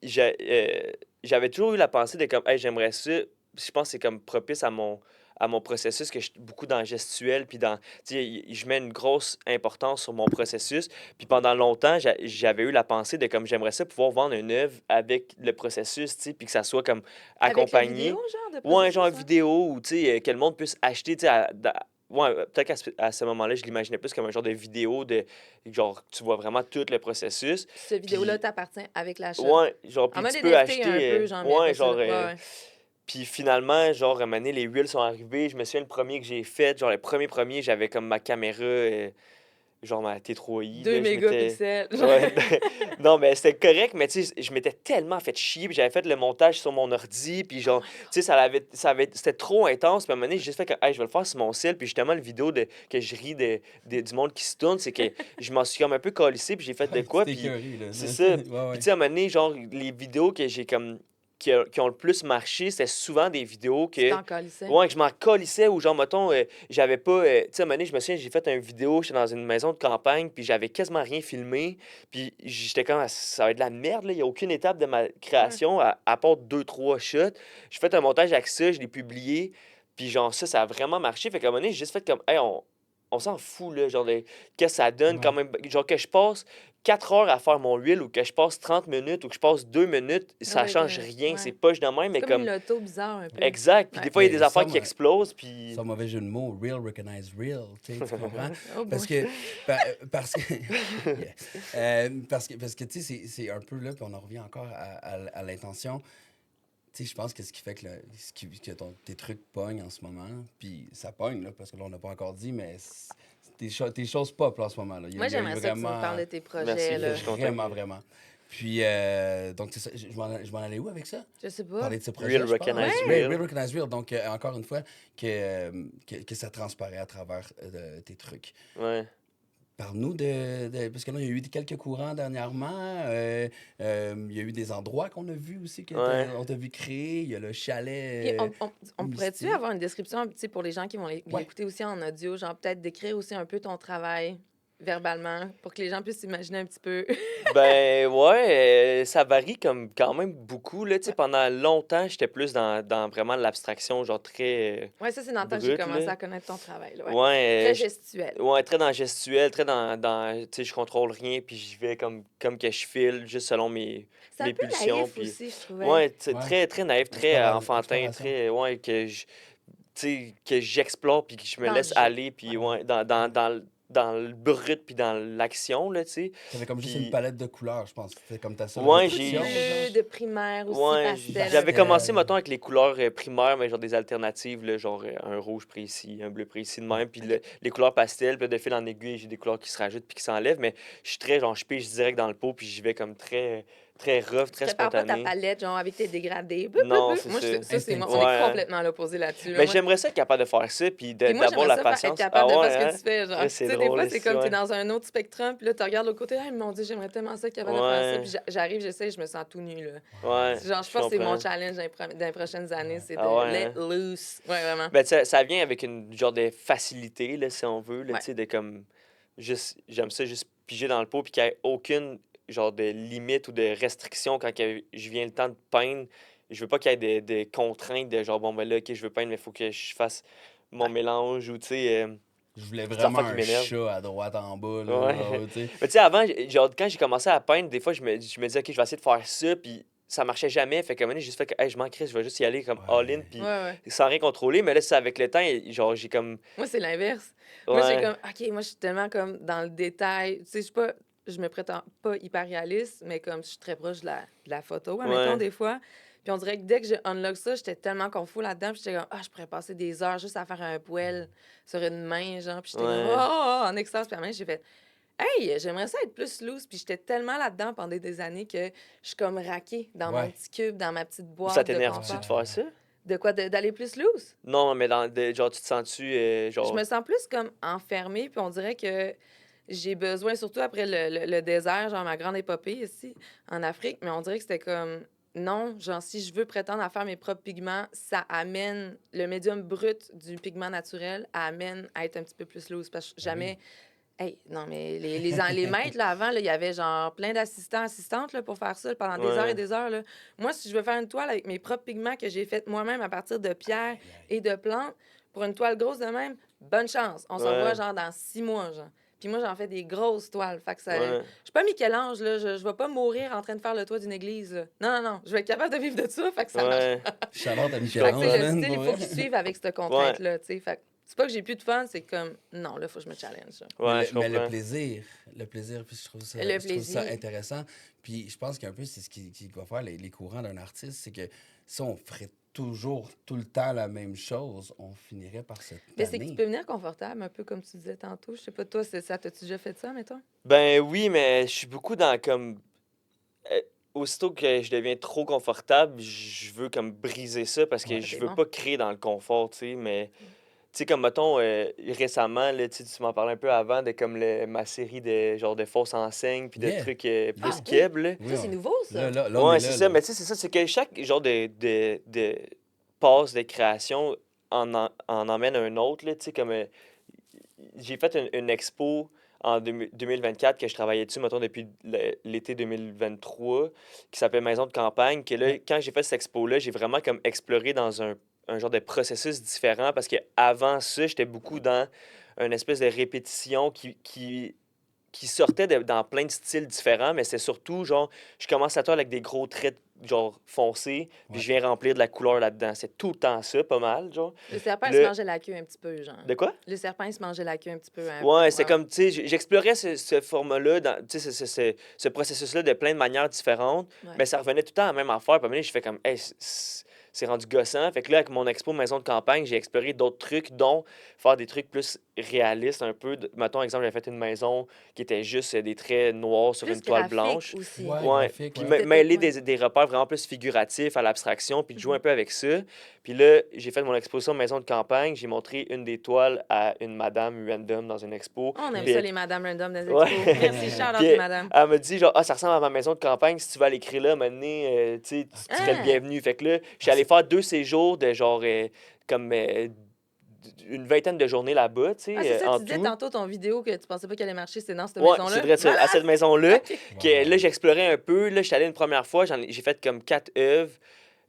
sais, j'avais toujours eu la pensée de comme, hey, j'aimerais ça. Je pense que c'est comme propice à mon processus, que je suis beaucoup dans le gestuel, puis dans, tu sais, je mets une grosse importance sur mon processus. Puis pendant longtemps, j'avais eu la pensée de comme, j'aimerais ça pouvoir vendre une œuvre avec le processus, tu sais, puis que ça soit comme Avec le vidéo, accompagné. genre, de Ouais, un genre processus, ouais? vidéo, ou tu sais, que le monde puisse acheter, tu sais, ouais, peut-être à ce moment-là, je l'imaginais plus comme un genre de vidéo de, genre, tu vois vraiment tout le processus. Puis cette vidéo-là Puis, t'appartient avec l'achat. ouais, genre, En puis mode tu peux NFT un acheter, peu, genre, mais ouais, pas ça, genre, là. Ouais, ouais. puis finalement, genre, à un moment donné, les reels sont arrivés. Je me souviens, le premier que j'ai fait, genre, le premier, j'avais comme ma caméra, genre ma T3i, 2 là, je m'étais... mégapixels. Ouais, non, mais c'était correct, mais tu sais, je m'étais tellement fait chier, puis j'avais fait le montage sur mon ordi, puis Oh genre, my tu sais, c'était trop intense, puis à un moment donné, j'ai juste fait que, hey, je vais le faire sur mon cell, puis justement, le vidéo que je ris du monde qui se tourne, c'est que je m'en suis comme un peu collissé, puis j'ai fait de Ouais, quoi, c'était puis écœuré, là. c'est ça. Ouais, Puis ouais. tu sais, à un moment donné, genre, les vidéos que j'ai comme, qui ont le plus marché, c'était souvent des vidéos Tu que, t'en calissais. ouais, que je m'en colissais, ou genre, mettons, j'avais pas, tu sais, à un moment donné, je me souviens, j'ai fait une vidéo, j'étais dans une maison de campagne, puis j'avais quasiment rien filmé, puis j'étais comme, ah, ça va être de la merde, là, il y a aucune étape de ma Ouais. création, à part 2, 3 shots. J'ai fait un montage avec ça, je l'ai publié, puis genre, ça a vraiment marché, fait qu'à un moment donné, j'ai juste fait comme, hey, on s'en fout, là, genre, qu'est-ce que ça donne, quand Ouais. même, genre, que je passe 4 heures à faire mon reel, ou que je passe 30 minutes, ou que je passe 2 minutes, Ça ça va être, change rien, ouais. c'est poche de même, C'est mais comme une comme, loto bizarre, un peu. exact, puis Ouais. des fois, il y a des Mais affaires ça, qui explosent, puis... sans mauvais jeu de mots, real recognize real, tu comprends? Oh Parce boy. que, parce que, yeah. Parce que tu sais, c'est un peu là, puis on en revient encore à l'intention. Tu sais, je pense que ce qui fait que, que tes trucs pognent en ce moment, puis ça pogne, là, parce que là, on n'a pas encore dit, mais tes choses pop, là, en ce moment, là. Moi, Il y a j'aimerais ça que tu me parles de tes projets, Merci, là. je suis content. vraiment, vraiment. Puis, donc, c'est ça. Je m'en allais où avec ça? Je sais pas. Parler de ce projet, Real je pense. Recognize Ouais. Real. Real Recognize Real. Donc, encore une fois, que ça transparaît à travers tes trucs. Ouais. Parle-nous parce que là, il y a eu quelques courants dernièrement. Il y a eu des endroits qu'on a vus aussi, Ouais. on t'a vu créer. Il y a le Puis chalet on pourrait-tu mystique. avoir une description, tu sais, pour les gens qui vont Ouais. l'écouter aussi en audio, genre peut-être décrire aussi un peu ton travail verbalement pour que les gens puissent s'imaginer un petit peu. Ben ouais, ça varie comme quand même beaucoup, là, tu sais, Ouais. pendant longtemps, j'étais plus dans vraiment l'abstraction, genre très Ouais, ça, c'est dans le temps que j'ai brute, commencé là. à connaître ton travail, là, ouais. Ouais, Très gestuel. ouais, très dans le gestuel, très tu sais, je contrôle rien, puis j'y vais comme que je file, juste selon C'est un mes peu pulsions, naïf puis aussi, je trouvais. ouais, c'est Ouais. très, très naïf, très enfantin, Exploration. très, ouais, tu sais, que j'explore, puis que je me Dans le laisse jeu. aller, puis Ouais. ouais, dans dans le brut puis dans l'action, là, tu sais. T'avais comme juste une Puis, palette de couleurs, je pense. C'était comme ta seule ouais, Beaucoup de restriction, genre. bleu, de primaire aussi, Ouais, pastel un j'avais peu. commencé, mettons, Pastel. avec les couleurs primaires, mais genre des alternatives, là, genre un rouge précis, un bleu précis de Ouais. même, puis OK. les couleurs pastel, puis de fil en aiguille, j'ai des couleurs qui se rajoutent puis qui s'enlèvent, mais je suis très, genre, je pige direct dans le pot, puis j'y vais comme très, très rough, Tu très prépares pas ta spontané. palette, genre, avec tes dégradés. Boup, boup, Non, boup. c'est Moi, ça. ça, c'est moi. On Instinctif. est Ouais. complètement à l'opposé là-dessus, là. Mais Moi, j'aimerais ça être capable de faire ça, puis puis moi, d'avoir j'aimerais la ça être patience. capable Ah de faire ouais, ce que hein? tu fais, genre. Là, Tu c'est sais, des drôle, fois, là, c'est c'est comme, t'es ouais. dans un autre spectrum, puis là, tu regardes l'autre côté, ah, mon Dieu, j'aimerais tellement ça être capable de faire ça. Ouais, Puis j'arrive, j'essaie, je me sens tout nu, là. ouais, Genre, je je pense que c'est mon comprends. challenge dans les prochaines années, Ouais. c'est Ah de ouais, let hein? loose. Ouais, vraiment. Ben, ça vient avec une genre de facilité, là, si on veut, là, Ouais. tu sais, de comme, juste, j'aime ça, juste piger dans le pot, puis qu'il n'y ait aucune, genre, de limite ou de restriction quand je viens le temps de peindre. Je veux pas qu'il y ait des contraintes de genre, bon, ben là, ok, je veux peindre, mais il faut que je fasse mon Ouais. mélange ou, tu sais, Je voulais des vraiment affaires qui un m'énervent. chat à droite en bas, là, Ouais. genre, tu sais. Mais tu sais, avant, genre, quand j'ai commencé à peindre, des fois, je me disais, ok, je vais essayer de faire ça, puis ça marchait jamais. Fait qu'à un moment donné, j'ai juste fait que, hey, je m'en crisse, je vais juste y aller comme all-in, Ouais. Ouais, puis ouais. sans rien contrôler. Mais là, c'est avec le temps, genre, j'ai comme, Moi, c'est l'inverse. Moi, j'ai ouais, comme, OK, moi, je suis tellement comme dans le détail. Tu sais, je me prétends pas hyper réaliste, mais comme je suis très proche de la photo, admettons, ouais, des fois. Puis on dirait que dès que j'ai unlock ça, j'étais tellement confus là-dedans. Puis j'étais comme, ah, je pourrais passer des heures juste à faire un poêle sur une main, genre. Puis j'étais comme, oh, ouais. oh, oh, en extase. Puis à la main, j'ai fait, hey, j'aimerais ça être plus loose. Puis j'étais tellement là-dedans pendant des années que je suis comme raquée dans mon Ouais. petit cube, dans ma petite Ça boîte de t'énerve-tu de confort. faire ça? De quoi, d'aller plus loose? Non, mais genre, tu te sens-tu, Je me genre, sens plus comme enfermée, puis on dirait que j'ai besoin, surtout après le désert, genre ma grande épopée ici, en Afrique, mais on dirait que c'était comme, non, genre si je veux prétendre à faire mes propres pigments, ça amène, le médium brut du pigment naturel amène à être un petit peu plus loose, parce que Ben oui. jamais, hey, non, mais les maîtres, là, avant, là, il y avait genre plein d'assistants, assistantes, là, pour faire ça pendant des heures et ouais, des heures, là. Moi, si je veux faire une toile avec mes propres pigments que j'ai fait moi-même à partir de pierres Aïe, aïe. et de plantes, pour une toile grosse de même, bonne chance. On se revoit, ouais, genre, dans 6 mois, genre. Puis moi, j'en fais des grosses toiles. Fait que ça... Je ouais. suis pas Michel-Ange, là. Je vais pas mourir en train de faire le toit d'une église, là. Non, non, non. Je vais être capable de vivre de ça, fait que ça marche. Ouais, Charlotte à je Fait que, tu sais, Michel-Ange, le comprends. man, style, il pour faut vrai. qu'il suive avec cette Ouais, contrainte-là, tu sais. Fait que c'est pas que j'ai plus de fun, c'est comme, non, là, faut que je me challenge, là. Mais ouais, je mais comprends. le plaisir, puis Le je trouve ça plaisir. intéressant. Puis je pense qu'un peu, c'est ce qui va faire les courants d'un artiste, c'est que si on ferait toujours, tout le temps la même chose, on finirait par se Mais c'est que tu tanner. peux venir confortable, un peu comme tu disais tantôt. Je sais pas, toi, ça, t'as-tu déjà fait ça, mettons? Ben oui, mais je suis beaucoup dans comme, euh, aussitôt que je deviens trop confortable, je veux comme briser ça parce que Ouais. Ça, je c'est veux bon. pas créer dans le confort, tu sais, mais tu sais, comme mettons, récemment, là, tu m'en parlais un peu avant de comme ma série de genre de fausses enseignes puis de Yeah, trucs plus Ah yeah. oui, keb, là. Oui, ça, c'est nouveau, ça. là, on est Ouais, c'est là, ça, là. mais tu sais, c'est ça, c'est que chaque genre de passe de création en emmène un autre, là, tu sais, comme j'ai fait une expo en 2024 que je travaillais dessus, mettons, depuis l'été 2023, qui s'appelle Maison de campagne, que là, Ouais. quand j'ai fait cette expo-là, j'ai vraiment comme exploré dans un genre de processus différent parce qu'avant ça, j'étais beaucoup dans une espèce de répétition qui sortait dans plein de styles différents, mais c'est surtout genre, je commence à toi avec des gros traits genre foncés, puis Ouais. je viens remplir de la couleur là-dedans. C'est tout le temps ça, pas mal, genre. Le serpent, Puis il se là, mangeait la queue un petit peu, genre. de quoi? Le serpent, il se mangeait la queue un petit peu. Ouais, c'est Ouais, ouais. comme, tu sais, j'explorais ce format-là, tu sais, ce processus-là de plein de manières différentes, Ouais. mais ça revenait tout le temps à la même affaire. Puis à un moment donné, je fais comme, hey, c'est rendu gossant. Fait que là, avec mon expo Maison de campagne, j'ai exploré d'autres trucs, dont faire des trucs plus réalistes un peu. Mettons, exemple, j'avais fait une maison qui était juste des traits noirs sur Plus une toile graphique blanche. aussi. Ouais, Ouais, graphique, puis ouais. C'était mêler ouais. des repères vraiment plus figuratifs à l'abstraction, puis de jouer un Mhm. peu avec ça. Puis là, j'ai fait mon exposition Maison de campagne, j'ai montré une des toiles à une madame random dans une expo. On aime Puis ça, elle, les madames random des ouais. expos. Merci, shout Puis out les madames. elle me dit genre ah ça ressemble à ma maison de campagne, si tu vas l'écrire là, maintenant tu sais tu serais le OK. Hein? bienvenu. Fait que là, je suis Ah, allé c'est... faire 2 séjours de genre comme une vingtaine de journées là-bas, tu Ah, c'est sais, ça, en tu disais tout. tantôt ton vidéo que tu pensais pas qu'elle allait marcher, c'est dans cette Ouais, c'est maison-là. vrai, à Malade! cette maison-là, OK. que là, Wow. j'explorais un peu. Là, je suis allé une première fois, j'ai fait comme 4 œuvres.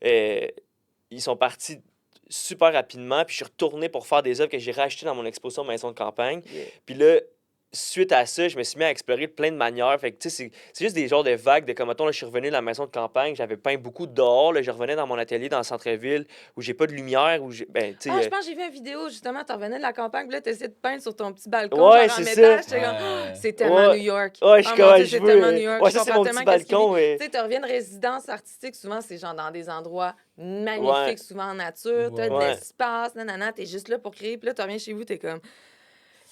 Euh, Ils sont partis super rapidement, puis je suis retourné pour faire des œuvres que j'ai rachetées dans mon exposition Maison de campagne. Yeah. Puis là, suite à ça, je me suis mis à explorer de plein de manières. Fait que, tu sais, c'est juste des genres de vagues de comme, mettons, là, je suis revenu de la maison de campagne, j'avais peint beaucoup dehors, là, je revenais dans mon atelier dans le centre-ville où j'ai pas de lumière, où j'ai, ben, tu Ah, je sais, pense que j'ai vu une vidéo, justement, tu revenais de la campagne, puis là, tu essayais de peindre sur ton petit balcon, ouais, genre en c'est ça. métal. J'étais comme, oh, Ouais. c'est tellement New Ouais, York. ouais, je Oh suis mon comme, Dieu, je c'est veux. tellement New York. Ouais, Je ça, c'est comprends mon tellement petit qu'est-ce qu'il vit. balcon, Tu sais, tu reviens de résidence artistique, souvent, c'est genre dans des endroits ouais, magnifiques, souvent en nature, t'as de ouais. l'espace, nanana, t'es juste là pour créer, puis là, tu reviens chez vous, t'es comme,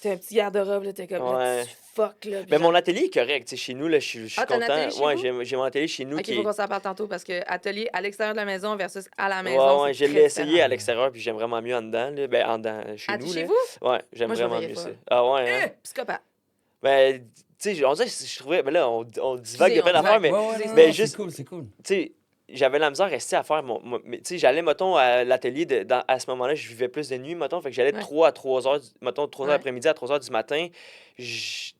t'as un petit garde-robe, là, t'es comme, là, Ouais. tu fuck, là, puis Mais mon genre. atelier est correct, tu sais, chez nous, là, je suis Ah, t'as un atelier content. chez Ouais, vous? j'ai mon atelier chez nous Ok, qui faut est. qu'on s'en parle tantôt parce que atelier à l'extérieur de la maison versus à la maison, Ouais, ouais, c'est je très l'ai essayé différent. à l'extérieur, puis j'aime vraiment mieux en dedans, là. Ben, en dedans, chez Ah, nous, chez là. vous? Ouais, j'aime Moi, je vais vraiment virer mieux ça. folle. Ah ouais, hein? Psychopathe. Ben, tu sais, on dirait que je trouvais. Ben là, on divague de Excusez, on plein d'affaires, divague. mais, Ouais, ouais, Excusez, non, mais non, c'est juste, cool, c'est cool. tu sais, j'avais la misère à rester à faire mais, tu sais, j'allais, mettons, à l'atelier, à ce moment-là, je vivais plus de nuit, mettons, fait que j'allais de Ouais. 3 à 3 heures, mettons, 3 heures Ouais. l'après-midi à 3 heures du matin. Tu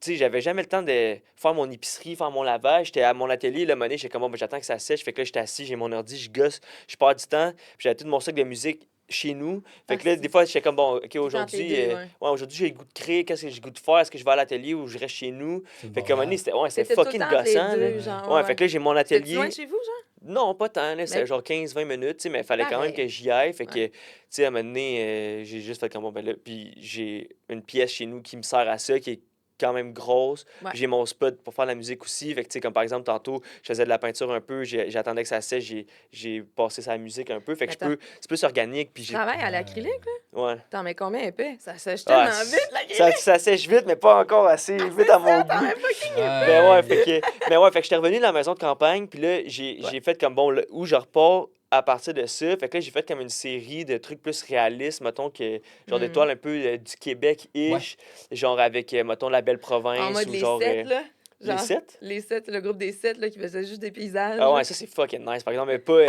sais, j'avais jamais le temps de faire mon épicerie, faire mon lavage. J'étais à mon atelier, là, monnaie, j'étais comme, bon, ben, j'attends que ça sèche. Fait que là, j'étais assis, j'ai mon ordi, je gosse, je perds du temps. Puis j'avais tout mon sac de musique chez nous. Fait Ah, que là, des si. fois, j'étais comme, bon, OK, Tout entre les aujourd'hui, deux, ouais. ouais, aujourd'hui, j'ai le goût de créer, qu'est-ce que j'ai le goût de faire? Est-ce que je vais à l'atelier ou je reste chez nous? C'est Fait qu'à un moment donné, Montréal. c'était T'étais tout le fucking temps entre les gossant, là. deux, Ouais. genre, Ouais, ouais, fait ouais. que là, j'ai mon T'es-tu loin de atelier. chez vous, genre? Non, pas tant, là, c'est Mais genre 15-20 minutes, tu sais, mais il fallait quand même pareil. que j'y aille. Fait que, Ouais. tu sais, à un moment donné, j'ai juste fait comme bon, ben là, puis j'ai une pièce chez nous qui me sert à ça, qui est quand même grosse. Ouais. Puis j'ai mon spot pour faire la musique aussi. Fait que, tu sais, comme par exemple, tantôt, je faisais de la peinture un peu, j'attendais que ça sèche, j'ai passé sa musique un peu. Fait que Attends, c'est plus organique, puis tu j'ai. travailles à Ouais. l'acrylique, là? Ouais. T'en mets combien épais? Ça sèche Ah, tellement vite, ça, l'acrylique! ça sèche vite, mais pas encore assez vite C'est à mon ça, t'en goût. mets fucking Mais épais! ouais, Ouais. fait que j'étais revenu de la maison de campagne, puis là, Ouais. j'ai fait comme bon, où je repars à partir de ça. Fait que là, j'ai fait comme une série de trucs plus réalistes, mettons, que genre Mhm. d'étoiles un peu du Ouais. Québec-ish, genre avec, mettons, la belle En province mode ou les genre. 7, là. Les Genre, 7? les 7, le groupe des 7, là, qui faisait juste des paysages, Ah là. ouais, ça c'est fucking nice, par exemple, mais pas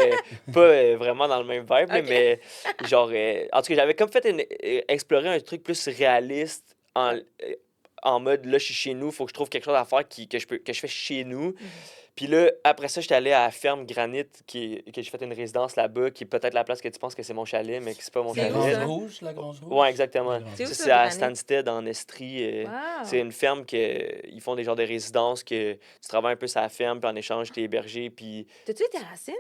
vraiment dans le même vibe, là, OK. mais genre. En tout cas, j'avais comme fait explorer un truc plus réaliste Ouais. en mode là, je suis chez nous, faut que je trouve quelque chose à faire que je fais chez nous. Mhm. Puis là, après ça, j'étais allé à la ferme Granit, que j'ai fait une résidence là-bas, qui est peut-être la place que tu penses que c'est mon chalet, mais que c'est pas mon C'est La où, Grange chalet. ça? Rouge, la Grange Rouge? Ouais, La exactement. Grange C'est où Ça, Rouge. ça, c'est à Granit? Stansted, en Estrie. C'est Wow! une ferme ils font des genres de résidences que tu travailles un peu sur la ferme, puis en échange, t'es hébergé. Puis T'as-tu été à Racine?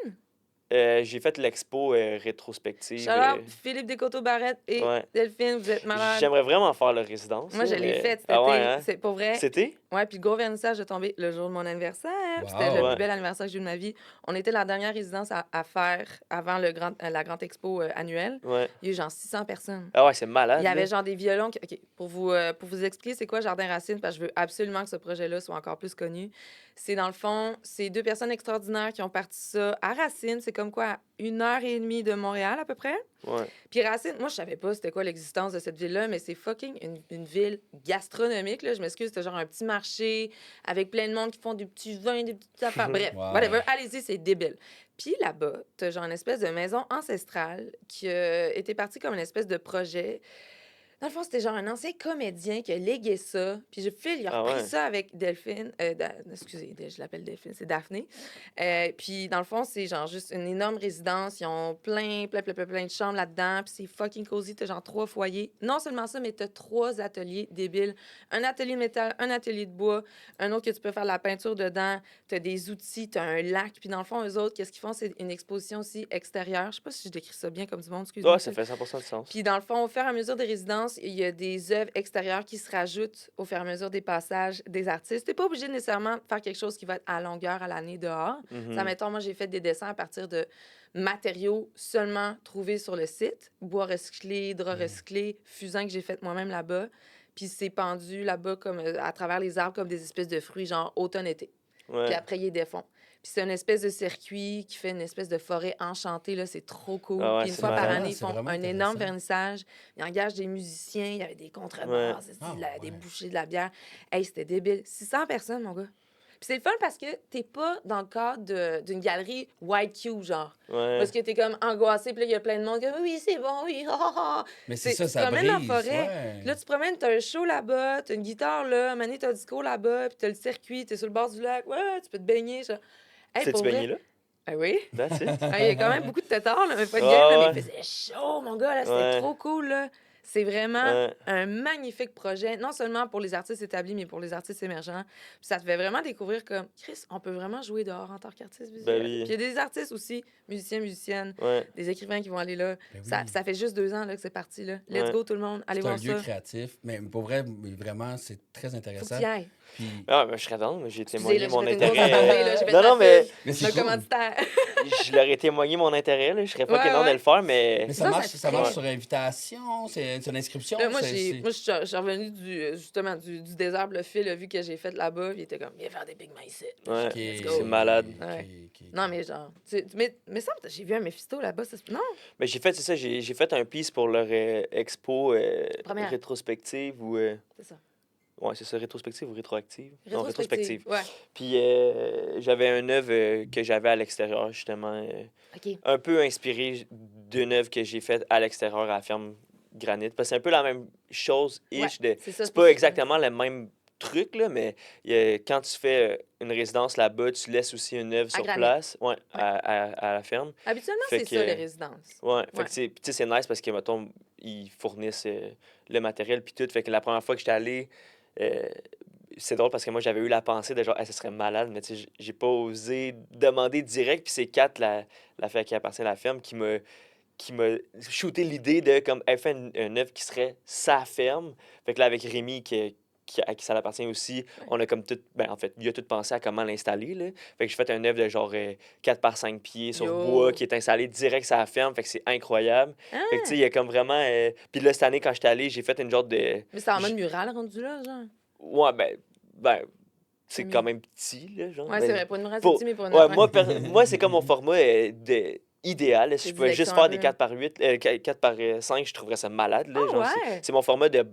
j'ai fait l'expo rétrospective. Shout-out Philippe Descoteaux-Barrette et Ouais. Delphine, vous êtes malades. J'aimerais vraiment faire la résidence, Moi, là, je l'ai mais. faite cet Ah ouais, été. hein? C'est pour vrai. C'était? Ouais, puis le gros vernissage est tombé le jour de mon anniversaire. Puis c'était le Wow. plus Ouais. bel anniversaire que j'ai eu de ma vie. On était la dernière résidence à faire avant la grande expo annuelle. Ouais. Il y a eu genre 600 personnes. Ah ouais, c'est Il malade, y là. avait genre des violons. OK, pour vous expliquer c'est quoi Jardin Racine, parce que je veux absolument que ce projet-là soit encore plus connu. C'est dans le fond, c'est deux personnes extraordinaires qui ont parti ça à Racine. C'est comme quoi, à 1h30 de Montréal à peu près. Ouais. Puis Racine, moi, je savais pas c'était quoi l'existence de cette ville-là, mais c'est fucking une ville gastronomique, là. Je m'excuse, c'était genre un petit marché avec plein de monde qui font des petits vins, des petites affaires. Bref, Wow. whatever, allez-y, c'est débile. Puis là-bas, t'as genre une espèce de maison ancestrale qui a été partie comme une espèce de projet. Dans le fond, c'était genre un ancien comédien qui a légué ça. Puis il a Ah repris ouais. ça avec Delphine. Excusez, je l'appelle Delphine, c'est Daphné. Puis dans le fond, c'est genre juste une énorme résidence. Ils ont plein de chambres là-dedans. Puis c'est fucking cosy. T'as genre 3 foyers. Non seulement ça, mais t'as 3 ateliers débiles. Un atelier de métal, un atelier de bois, un autre que tu peux faire de la peinture dedans. T'as des outils, t'as un lac. Puis dans le fond, eux autres, qu'est-ce qu'ils font? C'est une exposition aussi extérieure. Je sais pas si je décris ça bien comme du monde, excuse-moi. Ouais, ça fait 100% de sens. Puis dans le fond, au fur et à mesure des résidences, il y a des œuvres extérieures qui se rajoutent au fur et à mesure des passages des artistes. T'es pas obligé nécessairement de faire quelque chose qui va être à longueur à l'année dehors. Mhm. Ça, mettons, moi, j'ai fait des dessins à partir de matériaux seulement trouvés sur le site. Bois recyclé, drap recyclé, fusain que j'ai fait moi-même là-bas. Puis c'est pendu là-bas comme à travers les arbres comme des espèces de fruits, genre automne-été. Puis Ouais. après, il y a des fonds. Puis c'est une espèce de circuit qui fait une espèce de forêt enchantée, là. C'est trop cool. Ah ouais, Puis une c'est fois par malade. année, ils C'est font vraiment un énorme intéressant. vernissage. Ils engagent des musiciens. Il y avait des contrebasses, Ah, des ouais. bouchées de la bière. Hey, c'était débile. 600 personnes, mon gars. Puis c'est le fun parce que t'es pas dans le cadre d'une galerie white Q, genre. Ouais. Parce que t'es comme angoissé, puis là, il y a plein de monde qui dit oui, c'est bon, oui, ha, ha, ha. Mais c'est ça, Tu te ça promènes dans la brise. forêt. Ouais. Puis là, tu te promènes, t'as un show là-bas, t'as une guitare là, mané, t'as un disco là-bas, puis t'as le circuit, t'es sur le bord du lac, ouais, tu peux te baigner. Ça. Hey, C'est-tu pour baigné vrai. là? Ah oui? That's it. Ah, il y a quand même beaucoup de tétards, là, mais pas de Ouais, game, là, ouais. mais il faisait chaud, mon gars, là, c'était Ouais. trop cool, là. C'est vraiment Ouais. un magnifique projet, non seulement pour les artistes établis, mais pour les artistes émergents. Puis ça te fait vraiment découvrir comme, Chris, on peut vraiment jouer dehors en tant qu'artiste Ben visuel. Puis il y oui. a des artistes aussi, musiciens, musiciennes, Ouais. des écrivains qui vont aller là. Ben Ça, oui. ça fait juste 2 ans là, que c'est parti. Là. Let's Ouais. go tout le monde, allez C'est un voir lieu ça. créatif. Mais pour vrai, vraiment, c'est très Faut que intéressant. tu y ailles. Puis, Ah, ben, je serais dans, mais j'ai Excusez, témoigné là, j'ai mon fait une grosse intérêt. aparté, là, j'ai fait Non, ma non, mais pub. mais c'est Le cool. commanditaire. je leur ai témoigné mon intérêt. Là. Je serais pas Ouais, de ouais. le faire, mais. Mais Ça, ça marche, c'est ça marche très- sur invitation, c'est une inscription. Là, moi, c'est- j'ai, c'est- moi, je suis revenue justement du désert bluffé, là, vu que j'ai fait là-bas. Il était comme, viens faire des Big Mice. Ouais, Ok, Let's go. c'est malade. Ouais. ok. Non, mais genre, mais ça, j'ai vu un Mephisto là-bas. Non, Mais j'ai fait, c'est ça, j'ai fait un piece pour leur expo Première. rétrospective ou. c'est ça. Ouais, c'est ça, rétrospective ou rétroactive? Non, Rétrospective. Ouais. Puis j'avais une œuvre que j'avais à l'extérieur, justement, OK. un peu inspiré d'une œuvre que j'ai faite à l'extérieur à la ferme Granit. Parce que c'est un peu la même chose, ish. Ouais, c'est ça, C'est pas exactement le même truc, là, mais quand tu fais une résidence là-bas, tu laisses aussi une œuvre sur Granit. place, ouais, à la ferme. Habituellement, Fait c'est que- ça, les résidences. Ouais, fait Ouais. que tu sais, c'est nice parce que, mettons, ils fournissent le matériel puis tout. Fait que la première fois que j'étais allé, euh, c'est drôle parce que moi, j'avais eu la pensée de genre, ah, ça serait malade, mais tu sais, j'ai pas osé demander direct. Puis c'est Kat, la fille qui appartient à la ferme, qui m'a shooté l'idée de, comme, elle fait une œuvre qui serait sa ferme. Fait que là, avec Rémi, à qui ça appartient aussi, on a comme tout, ben en fait, il a tout pensé à comment l'installer, là. Fait que j'ai fait une œuvre de genre 4 par 5 pieds sur Yo. bois qui est installée direct sur la ferme, fait que c'est incroyable. Ah! Fait que tu sais, il y a comme vraiment... Puis là, cette année, quand j'étais allé, j'ai fait une genre de... Mais c'est en mode mural rendu là, genre. Ouais, ben c'est C'est quand mieux. même petit, là, genre. Ouais, Ben, c'est vrai. Pour une mural, c'est pour- petit, mais pour une Ouais, œuvre, moi c'est comme mon format idéal. Si C'est je pouvais juste direction faire un des peu. 4 par 8, 4 par 5, je trouverais ça malade, là. Ah Genre, ouais? c'est mon format de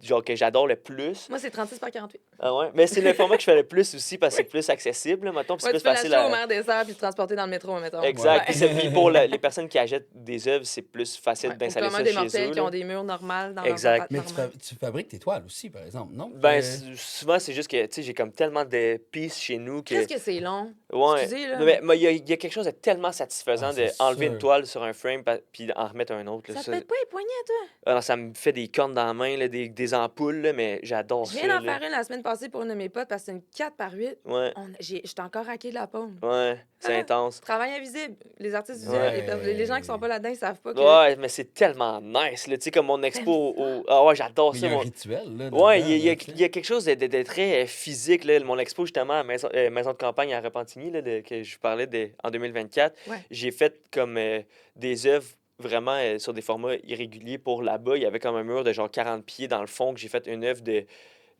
genre que j'adore le plus. Moi, c'est 36 par 48. Ah ouais? Mais c'est le format que je fais le plus aussi parce que c'est plus accessible, là, mettons, puis c'est Ouais, tu plus peux facile l'acheter au à... maire des Serres puis le transporter dans le métro, mettons. Exact. Ouais. Puis puis pour les personnes qui achètent des œuvres, c'est plus facile Ouais, ou d'installer comment ça des chez mortels eux. qui là. ont des murs normales dans Exact. leur Mais appart normal. tu fabriques tes toiles aussi, par exemple, non? Ben, souvent, c'est juste que, tu sais, j'ai comme tellement de pistes chez nous que... Qu'est-ce que c'est long? Ouais. Excusez, là. Non, mais il y a quelque chose de tellement satisfaisant Ah, c'est d'enlever une sûr. toile sur un frame puis en remettre un autre. Là, Ça te pète pas les poignets, toi? Alors, ça me fait des cornes dans la main, là, des ampoules, là, mais j'adore Je ça. viens d'en là. faire une la semaine passée pour une de mes potes parce que c'est une 4 par 8. Ouais, J'étais encore raqué de la paume. ouais, c'est Ah. intense. Travail invisible. Les artistes visuels, Ouais. les gens qui sont pas là-dedans, ils savent pas que. Ouais, mais c'est tellement nice, là, tu sais, comme mon expo Ah ouais, j'adore Mais il y ça. a un mon- rituel, là. Ouais, dedans, il y a là, tu sais. il y a quelque chose de très physique, là. Mon expo, justement, à Maison de campagne à Repentigny, là, que je vous parlais en 2024, Ouais. j'ai fait comme des œuvres vraiment sur des formats irréguliers pour là-bas. Il y avait comme un mur de genre 40 pieds dans le fond que j'ai fait une œuvre de...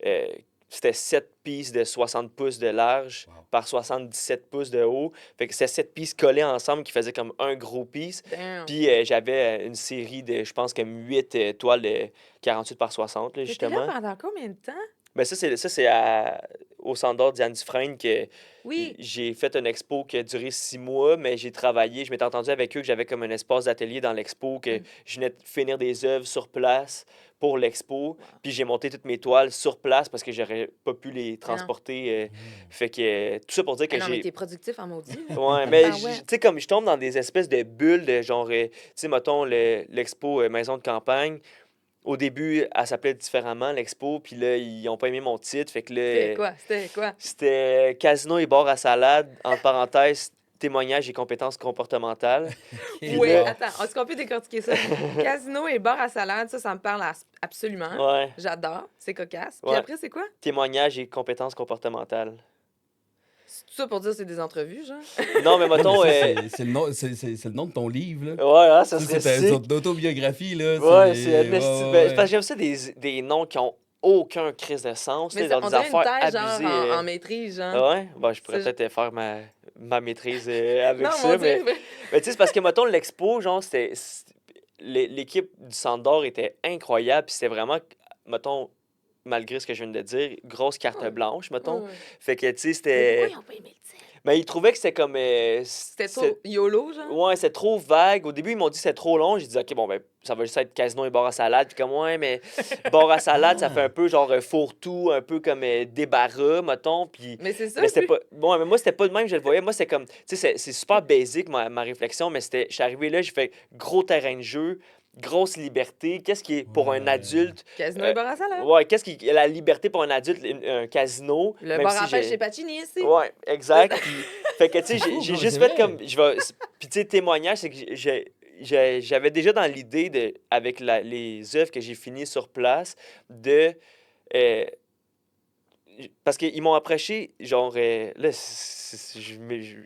euh, c'était 7 pistes de 60 pouces de large Wow. par 77 pouces de haut. Fait que c'était 7 pistes collées ensemble qui faisaient comme un gros piece. Damn. Puis j'avais une série de, je pense, comme 8 toiles de 48 par 60, là, T'étais justement. là pendant combien de temps? Ben ça, c'est au Centre d'art Diane Dufresne que Oui. j'ai fait une expo qui a duré 6 mois, mais j'ai travaillé. Je m'étais entendu avec eux que j'avais comme un espace d'atelier dans l'expo, que je venais de finir des œuvres sur place pour l'expo. Puis j'ai monté toutes mes toiles sur place parce que j'aurais pas pu les transporter. Fait que tout ça pour dire que Ah non, mais j'ai... t'es productif en maudit. là. Ouais, mais Ah tu ouais. sais, comme je tombe dans des espèces de bulles de genre, tu sais, mettons, l'expo Maison de campagne. Au début, elle s'appelait différemment, l'expo, puis là, ils ont pas aimé mon titre, fait que C'était là, quoi? C'était quoi? c'était Casino et bar à salade, entre parenthèses, témoignages et compétences comportementales. Ok, Oui, bon. attends, est-ce qu'on peut décortiquer ça? Casino et bar à salade, ça me parle absolument. Ouais, J'adore, c'est cocasse. Puis Ouais. après, c'est quoi? témoignages et compétences comportementales. C'est tout ça pour dire que c'est des entrevues, genre? Non, mais Ouais, mettons, mais ça, c'est le nom, c'est le nom de ton livre, là. ouais, hein, ça Ça, serait c'est sick. une autobiographie, là. Ouais, c'est ouais, ben, ouais. c'est parce que j'aime ça des noms qui ont aucun crise de sens, tu Mais sais, ça, genre on des dirait une affaires thèse, genre, abusées. en maîtrise, genre. Ah ouais? Bon, je pourrais C'est- peut-être faire ma maîtrise avec Non, ça, mon mais... Dieu, Mais tu sais, c'est parce que, mettons, l'expo, genre, l'équipe du Centre d'or était incroyable, puis c'était vraiment, mettons, malgré ce que je viens de dire, grosse carte Ouais. blanche, mettons. Ouais. Fait que, tu sais, Mais c'était... pourquoi ils ont pas aimé le titre? Mais ils trouvaient que c'était comme... C'était trop YOLO, genre? Ouais, c'est trop vague. Au début, ils m'ont dit que c'était trop long. J'ai dit, OK, bon, ben, ça va juste être casino et bar à salade. Puis comme, ouais, mais bar à salade, ça fait un peu genre fourre-tout, un peu comme débarras, mettons. Puis... Mais c'est ça, Mais c'était puis- pas. Bon, mais moi, c'était pas de même que je le voyais. Moi, c'était comme. Tu sais, c'est super basique, ma réflexion, mais c'était. Je suis arrivé là, j'ai fait gros terrain de jeu. grosse liberté? Qu'est-ce qui est pour un Ouais. adulte? Casino euh, et bar à salade. ouais, qu'est-ce qui est la liberté pour un adulte, un casino? Le Même bar si à pêche j'ai. chez Pacini ici. Ouais, exact. Puis, fait que, tu sais, C'est fou, j'ai non, mais juste c'est fait vrai. comme. Puis, tu sais, témoignage, c'est que j'avais déjà dans l'idée, avec les œuvres que j'ai finies sur place, de. euh, parce qu'ils m'ont approché, genre, là,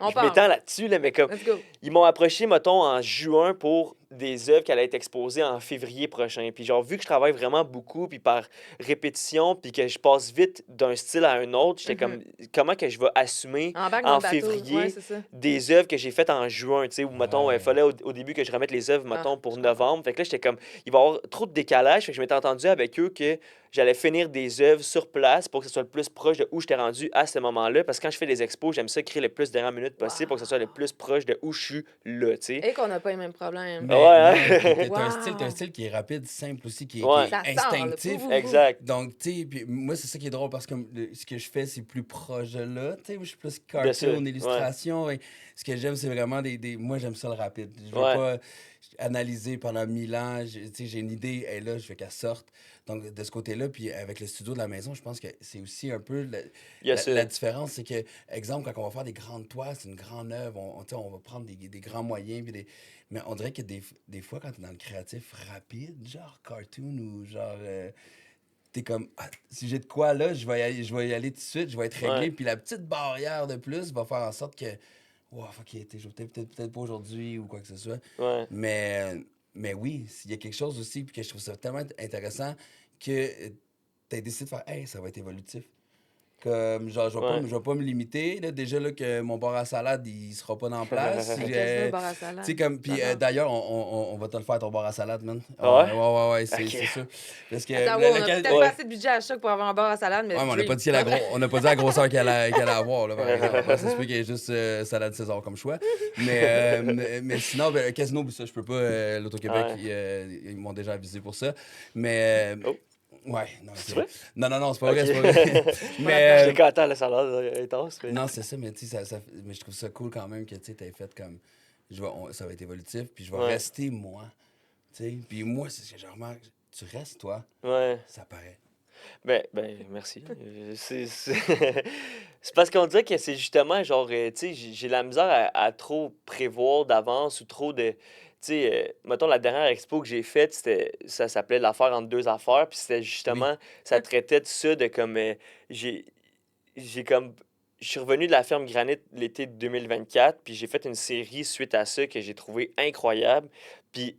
On je m'étends parle. là-dessus, là, mais comme, Let's go. ils m'ont approché, mettons, en juin pour des œuvres qui allaient être exposées en février prochain. Puis genre, vu que je travaille vraiment beaucoup, puis par répétition, puis que je passe vite d'un style à un autre, j'étais comme, comment que je vais assumer Embarque dans en le bateau. Ouais, février c'est ça. des œuvres que j'ai faites en juin, tu sais, où, mettons, il Ouais. fallait au début que je remette les œuvres, Ah, mettons, pour je comprends. novembre. Fait que là, j'étais comme, il va y avoir trop de décalage. Fait que je m'étais entendu avec eux que j'allais finir des œuvres sur place pour que ce soit le plus proche de où j'étais rendu à ce moment-là. Parce que quand je fais des expos, j'aime ça créer le plus de dernière minute possible pour que ce soit le Wow. plus proche de où je suis là, tu sais. Et qu'on n'a pas les mêmes problèmes. Mais Ouais, non, puis hein? t'as un Wow. style qui est rapide, simple aussi, qui Ouais, est Ça sort, là. Pouf, instinctif. pouf, pouf. exact. Donc, tu sais, puis moi, c'est ça qui est drôle parce que ce que je fais, c'est plus proche de là. Tu sais, moi, je suis plus De ça, cartoon, ouais, illustration. Et ce que j'aime, c'est vraiment Moi, j'aime ça le rapide. Je veux ouais. pas analyser pendant 1000 ans. Tu sais, j'ai une idée, elle est là, je veux qu'elle sorte. Donc, de ce côté-là, puis avec le studio de la maison, je pense que c'est aussi un peu Il y a ça. la différence. C'est que, exemple, quand on va faire des grandes toiles, c'est une grande œuvre, tu sais, on va prendre des grands moyens, puis mais on dirait que des fois, quand t'es dans le créatif rapide, genre cartoon ou genre. T'es comme, ah, si j'ai de quoi là, je vais y aller tout de suite, je vais être Ouais, réglé. Puis la petite barrière de plus va faire en sorte que, wow, fuck, je vais peut-être pas aujourd'hui ou quoi que ce soit. ouais. Mais, mais oui, il y a quelque chose aussi, puis que je trouve ça tellement intéressant que t'as décidé de faire, hey, ça va être évolutif. Comme, genre, Ouais. je vais pas me limiter. Là, déjà, là, que mon bar à salade, il sera pas dans place. Un casino et bar à Tu sais, salade. comme, puis J'adore. d'ailleurs, on va te le faire, ton bar à salade, man. Ah ouais? Ouais, Ok. c'est sûr. Parce que Attends, wow, on a peut-être pas Ouais. assez de budget à chaque pour avoir un bar à salade, mais Ouais, mais on n'a pas dream. dit, on n'a pas dit la grosseur qu'elle allait avoir, là, par exemple. Ouais, ça se peut qu'il y ait juste salade César comme choix. Mais sinon, ben, Casino, ça, je peux pas. L'Auto-Québec, Ouais. ils m'ont déjà avisé pour ça. Mais, Oh, ouais, non, c'est vrai? non, c'est pas Ok. vrai, c'est pas vrai. Je Je l'ai mais, content, la salade intense, mais. non, c'est ça, mais tu sais, mais je trouve ça cool quand même que tu aies fait comme. Ça va être évolutif, puis je vais Ouais, rester moi. Tu sais, puis moi, c'est ce que je remarque. Tu restes toi, ouais. ça paraît. Ben, merci. C'est parce qu'on dirait que c'est justement, genre, tu sais, j'ai la misère à trop prévoir d'avance ou trop de. Tu sais, mettons, la dernière expo que j'ai faite, ça s'appelait L'affaire entre deux affaires, puis c'était Oui. justement, ça traitait de ça, de comme. J'ai j'ai comme. Je suis revenu de la ferme Granit l'été 2024, puis j'ai fait une série suite à ça que j'ai trouvé incroyable. Puis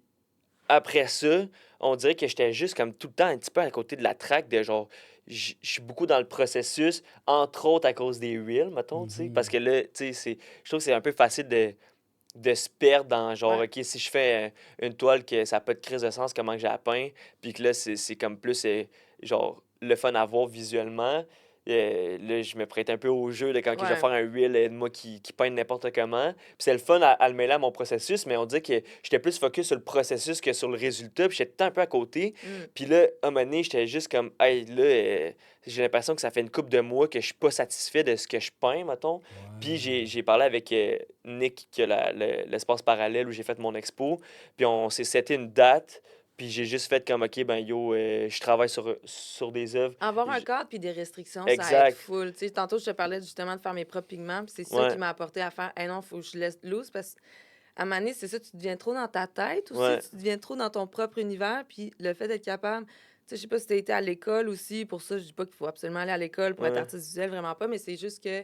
après ça, on dirait que j'étais juste comme tout le temps un petit peu à côté de la track de genre, je suis beaucoup dans le processus, entre autres à cause des reels, mettons, tu sais, parce Mhm. que là, tu sais, je trouve que c'est un peu facile de se perdre dans genre, Ouais. OK, si je fais une toile que ça n'a pas de crise de sens, comment que j'ai la peint, puis que là, c'est comme plus, genre, le fun à voir visuellement. Là, je me prête un peu au jeu de quand que je vais Ouais. faire un reel de moi qui peint n'importe comment. Puis c'est le fun à le mêler à mon processus, mais on dit que j'étais plus focus sur le processus que sur le résultat, puis j'étais tout le temps un peu à côté. Mm. Puis là, à un moment donné, j'étais juste comme, hey, là, j'ai l'impression que ça fait une couple de mois que je suis pas satisfait de ce que je peins, mettons. Puis Ouais. j'ai parlé avec Nick, qui a l'espace parallèle où j'ai fait mon expo. Puis on s'est seté une date. Puis j'ai juste fait comme, OK, ben yo, je travaille sur des œuvres. Avoir un J- cadre puis des restrictions, ça aide Exact. full. Tu sais, tantôt, je te parlais justement de faire mes propres pigments, puis c'est ça qui Ouais, m'a apporté à faire, hey non, faut que je laisse loose parce qu'à un moment donné, c'est ça, tu deviens trop dans ta tête aussi, ouais, tu deviens trop dans ton propre univers, puis le fait d'être capable, tu sais, je sais pas si tu as été à l'école aussi, pour ça, je dis pas qu'il faut absolument aller à l'école pour être ouais, artiste visuel, vraiment pas, mais c'est juste que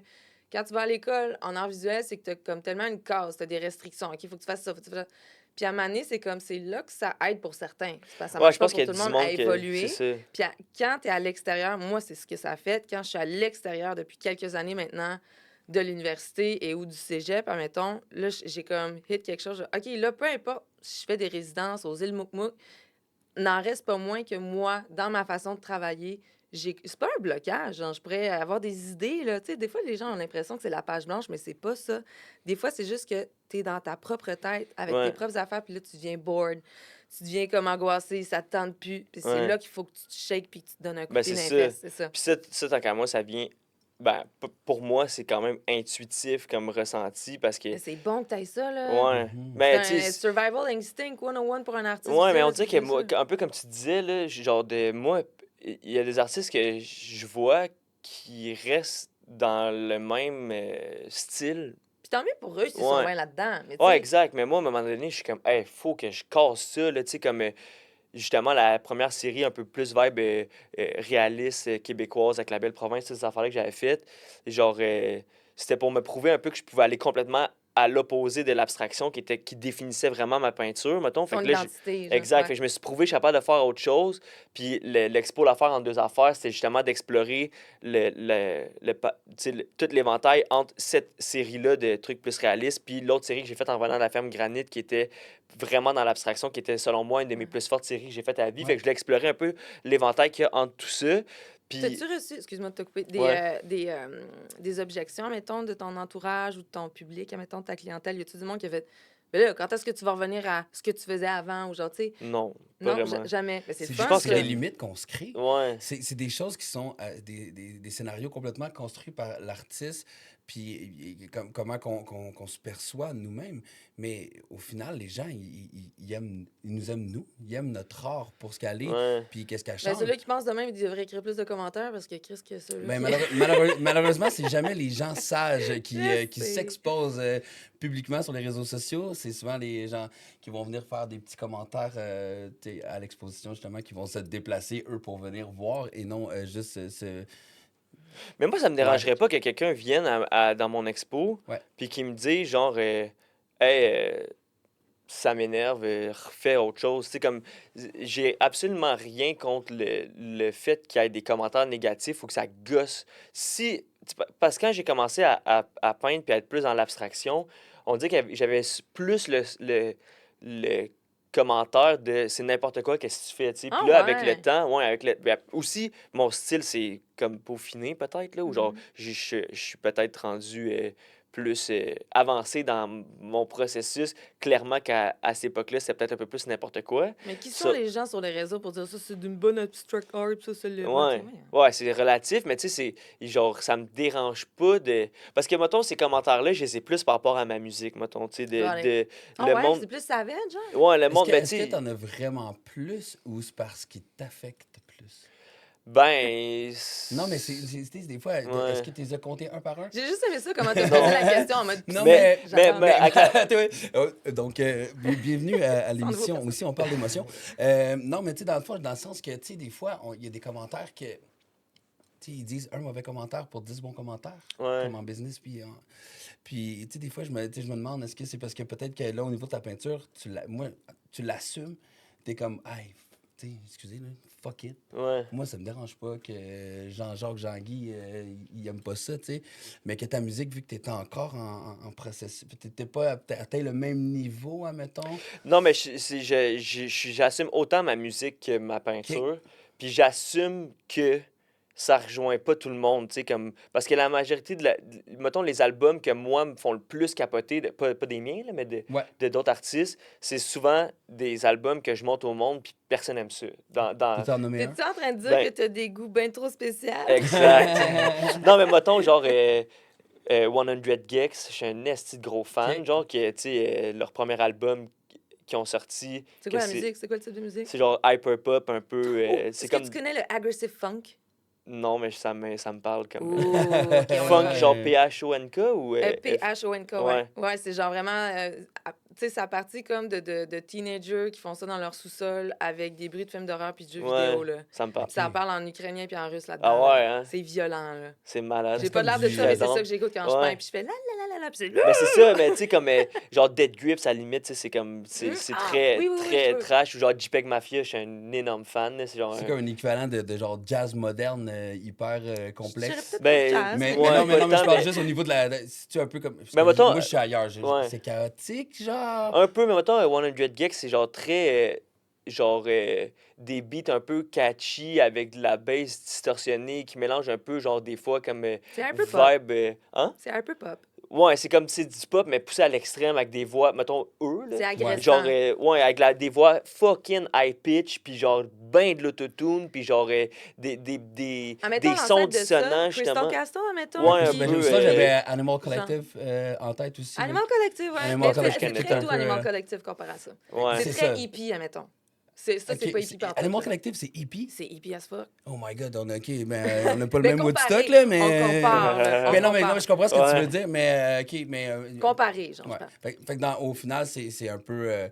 quand tu vas à l'école en art visuel, c'est que tu as comme tellement une case, tu as des restrictions, OK, faut que tu fasses ça, faut que tu fasses ça. Puis à un moment donné, c'est comme, c'est là que ça aide pour certains. C'est parce que ça ouais, marche je pas pense pour qu'il y tout a le du monde à monde que c'est évoluer. ça. Puis quand tu es à l'extérieur, moi, c'est ce que ça a fait. Quand je suis à l'extérieur depuis quelques années maintenant de l'université et ou du cégep, admettons, là, j'ai comme hit quelque chose. OK, là, peu importe si je fais des résidences aux îles Moukmouk, n'en reste pas moins que moi, dans ma façon de travailler, c'est pas un blocage. Genre, je pourrais avoir des idées, là. Tu sais, des fois, les gens ont l'impression que c'est la page blanche, mais c'est pas ça. Des fois, c'est juste que tu es dans ta propre tête avec tes Ouais, propres affaires, puis là, tu deviens bored. Tu deviens comme angoissé, ça te tente plus. Puis c'est ouais. là qu'il faut que tu te shakes puis que tu te donnes un coup de Ben pied c'est dans les ça. fesses, c'est ça. Puis ça, tant qu'à moi, ça vient Ben, pour moi, c'est quand même intuitif comme ressenti parce que. Mais c'est bon que t'ailles ça, là. Ouais. Mhm. Mais C'est tu un sais. survival instinct 101 pour un artiste. Ouais, mais visuel, on c'est dirait que moi, ça. un peu comme tu disais, là, genre de moi, il y a des artistes que je vois qui restent dans le même style. Puis tant mieux pour eux s'ils sont Ouais. bien là-dedans. Mais tu Ouais, sais, exact. Mais moi, à un moment donné, je suis comme, hey, faut que je casse ça, là, tu sais, comme justement la première série un peu plus vibe réaliste québécoise avec La Belle Province, ces affaires-là que j'avais faites. Genre, c'était pour me prouver un peu que je pouvais aller complètement à l'opposé de l'abstraction qui définissait vraiment ma peinture, mettons. Fait ton que là, identité, genre. exact. Ouais. Fait que je me suis prouvé que je suis capable de faire autre chose. Puis l'expo L'affaire en deux affaires, c'était justement d'explorer tu sais, tout l'éventail entre cette série-là de trucs plus réalistes, puis l'autre série que j'ai faite en revenant de la ferme Granit, qui était vraiment dans l'abstraction, qui était selon moi une de mes plus fortes séries que j'ai faites à la vie. Fait Ouais. que je voulais explorer un peu l'éventail qu'il y a entre tout ça. Puis, T'as-tu reçu, excuse-moi de te couper, ouais. des objections, mettons, de ton entourage ou de ton public, mettons, de ta clientèle? Y a-tu du monde qui a fait, ben là, quand est-ce que tu vas revenir à ce que tu faisais avant ou genre, tu sais? Non, pas Non, vraiment. jamais. Mais c'est le C'est Je fun, pense c'est que. des ça. limites qu'on se crée. Ouais. C'est des choses qui sont des scénarios complètement construits par l'artiste, puis comment qu'on se perçoit nous-mêmes. Mais au final, les gens, ils nous aiment nous, ils aiment notre art pour ce qu'elle est, Ouais. puis qu'est-ce qu'elle Ben, chante. ceux-là qui pensent de même, ils devraient écrire plus de commentaires parce que Chris, que ceux-là Ben, qui... malheureusement, c'est jamais les gens sages qui Je sais. s'exposent publiquement sur les réseaux sociaux. C'est souvent les gens qui vont venir faire des petits commentaires à l'exposition, justement, qui vont se déplacer, eux, pour venir voir et non juste Mais moi, ça me Ouais, dérangerait pas que quelqu'un vienne dans mon expo, ouais. puis qu'il me dise, genre, hey, ça m'énerve, refais autre chose. Tu sais, comme, j'ai absolument rien contre le fait qu'il y ait des commentaires négatifs ou que ça gosse. Parce que quand j'ai commencé à peindre puis à être plus dans l'abstraction, on dit que j'avais plus le commentaire de c'est n'importe quoi, qu'est-ce que tu fais, tu sais. Ah Puis là, avec le ouais! temps, ouais, aussi, mon style, c'est comme peaufiné, peut-être, là, ou genre, Mhm. je suis peut-être rendu plus avancé dans mon processus. Clairement qu'à cette époque-là, c'était peut-être un peu plus n'importe quoi. Mais qui sont Ça, les gens sur les réseaux pour dire ça, c'est d'une bonne abstract art, pis ça, c'est le... Ouais, ouais, ouais, c'est relatif, mais tu sais, genre, ça me dérange pas de. Parce que, mettons, ces commentaires-là, je les ai plus par rapport à ma musique, mettons, tu sais, Got it. Ah le ouais, monde. c'est plus savage, genre? Ouais, le Est-ce monde, que ben, tu est-ce que sais, t'en as vraiment plus ou c'est parce qu'il t'affecte plus? ben. Non, mais des fois, est-ce Ouais. que tu les as comptés un par un? J'ai juste aimé ça, comment t'as posé Non. la question en mode... Non, Mais, J'adore. mais, à ca- Donc, bienvenue à Sans nouveau l'émission. personne. Aussi, on parle d'émotion. Non, mais tu sais, dans le fond, dans le sens que, tu sais, des fois, il y a des commentaires que, tu sais, ils disent un mauvais commentaire pour 10 bons commentaires, ouais. comme en business. Puis, tu sais, des fois, tu sais, je me demande, est-ce que c'est parce que peut-être que là, au niveau de ta peinture, tu l'assumes, t'es comme, hey, tu sais, excusez, là, fuck it. Ouais. Moi, ça me dérange pas que Jean-Jacques Jean-Guy, il aime pas ça, tu sais. Mais que ta musique, vu que t'es encore en processus, t'es pas atteint le même niveau, admettons. Non, mais j'assume autant ma musique que ma OK. peinture. Puis j'assume que ça rejoint pas tout le monde, tu sais, comme. Parce que la majorité mettons, les albums que moi me font le plus capoter, pas des miens, là, mais Ouais. de d'autres artistes, c'est souvent des albums que je monte au monde, puis personne aime ça. Peux-tu en nommer un? T'es-tu en train de dire Ben, que t'as des goûts bien trop spéciaux? exact. Non, mais mettons, genre. 100 Gex, je suis un esti de gros fan, OK. genre, que, tu sais, leur premier album qu'ils ont sorti, C'est que quoi la musique? C'est quoi le type de musique? c'est genre hyper pop un peu. C'est Est-ce que comme. tu connais le aggressive funk? Non, mais ça me parle comme. Ouh, OK, ouais, Funk, ouais. genre P-H-O-N-K ou. P-H-O-N-K, ouais. Ouais, Ouais, c'est genre vraiment... tu sais, ça partit comme de teenagers qui font ça dans leur sous-sol avec des bruits de films d'horreur puis de jeux ouais, vidéo, là. ça me parle. Puis ça OK. parle en ukrainien puis en russe Ah là-dedans, là. ouais, hein? C'est violent, là. C'est malade. J'ai C'est pas comme l'air de du ça, mais c'est Shazam. ça que j'écoute quand je Ouais. peins. Puis je fais la la la la la, puis c'est... Mais c'est ça, mais tu sais, comme. Genre Dead Grips, à la limite, tu sais, c'est comme. C'est Ah, très, oui, oui, oui, très je veux. trash. Ou genre JPEG Mafia, je suis un énorme fan, là, c'est genre. C'est comme un équivalent de genre jazz moderne hyper Je dirais complexe. peut-être pas Ben, jazz, Mais, mais... mais ouais, non, mais, pas non, mais je tant, parle mais. juste au niveau de la. Si tu es un peu comme. Parce Mais que mettons. moi, je suis ailleurs. Ouais. C'est chaotique, genre. Un peu, mais mettons, 100 Gex, c'est genre très. Genre des beats un peu catchy avec de la bass distorsionnée qui mélange un peu, genre des fois, comme C'est un peu pop. vibe. Hein? C'est un peu pop. Ouais, c'est comme c'est du pop, mais poussé à l'extrême avec des voix, mettons, eux, là. C'est Ouais. agressant. Genre, ouais, avec des voix fucking high pitch, puis genre, ben de l'autotune, puis genre, Admettons des sons l'ancêtre de ça, dissonants, Crystal justement. Castle, admettons, Ouais, un Ben, puis... peu. ça, j'avais Animal genre... Collective en tête aussi. là. Animal Collective, ouais. Animal Mais Collective, c'est qui est très un doux, peu, Animal Collective, comparé à ça. Ouais. C'est C'est très ça. hippie, admettons. C'est Ok, pas hippie par Animal là. Collective, c'est hippie? C'est hippie as fuck. Oh my god, OK, ben, on n'a pas le Mais même comparé, Woodstock, là, mais... on compare, là, on Mais non, mais compare. je comprends ce que tu Ouais. veux dire, mais OK, mais... Comparé, genre, je ouais. parle. Fait que au final, c'est un peu...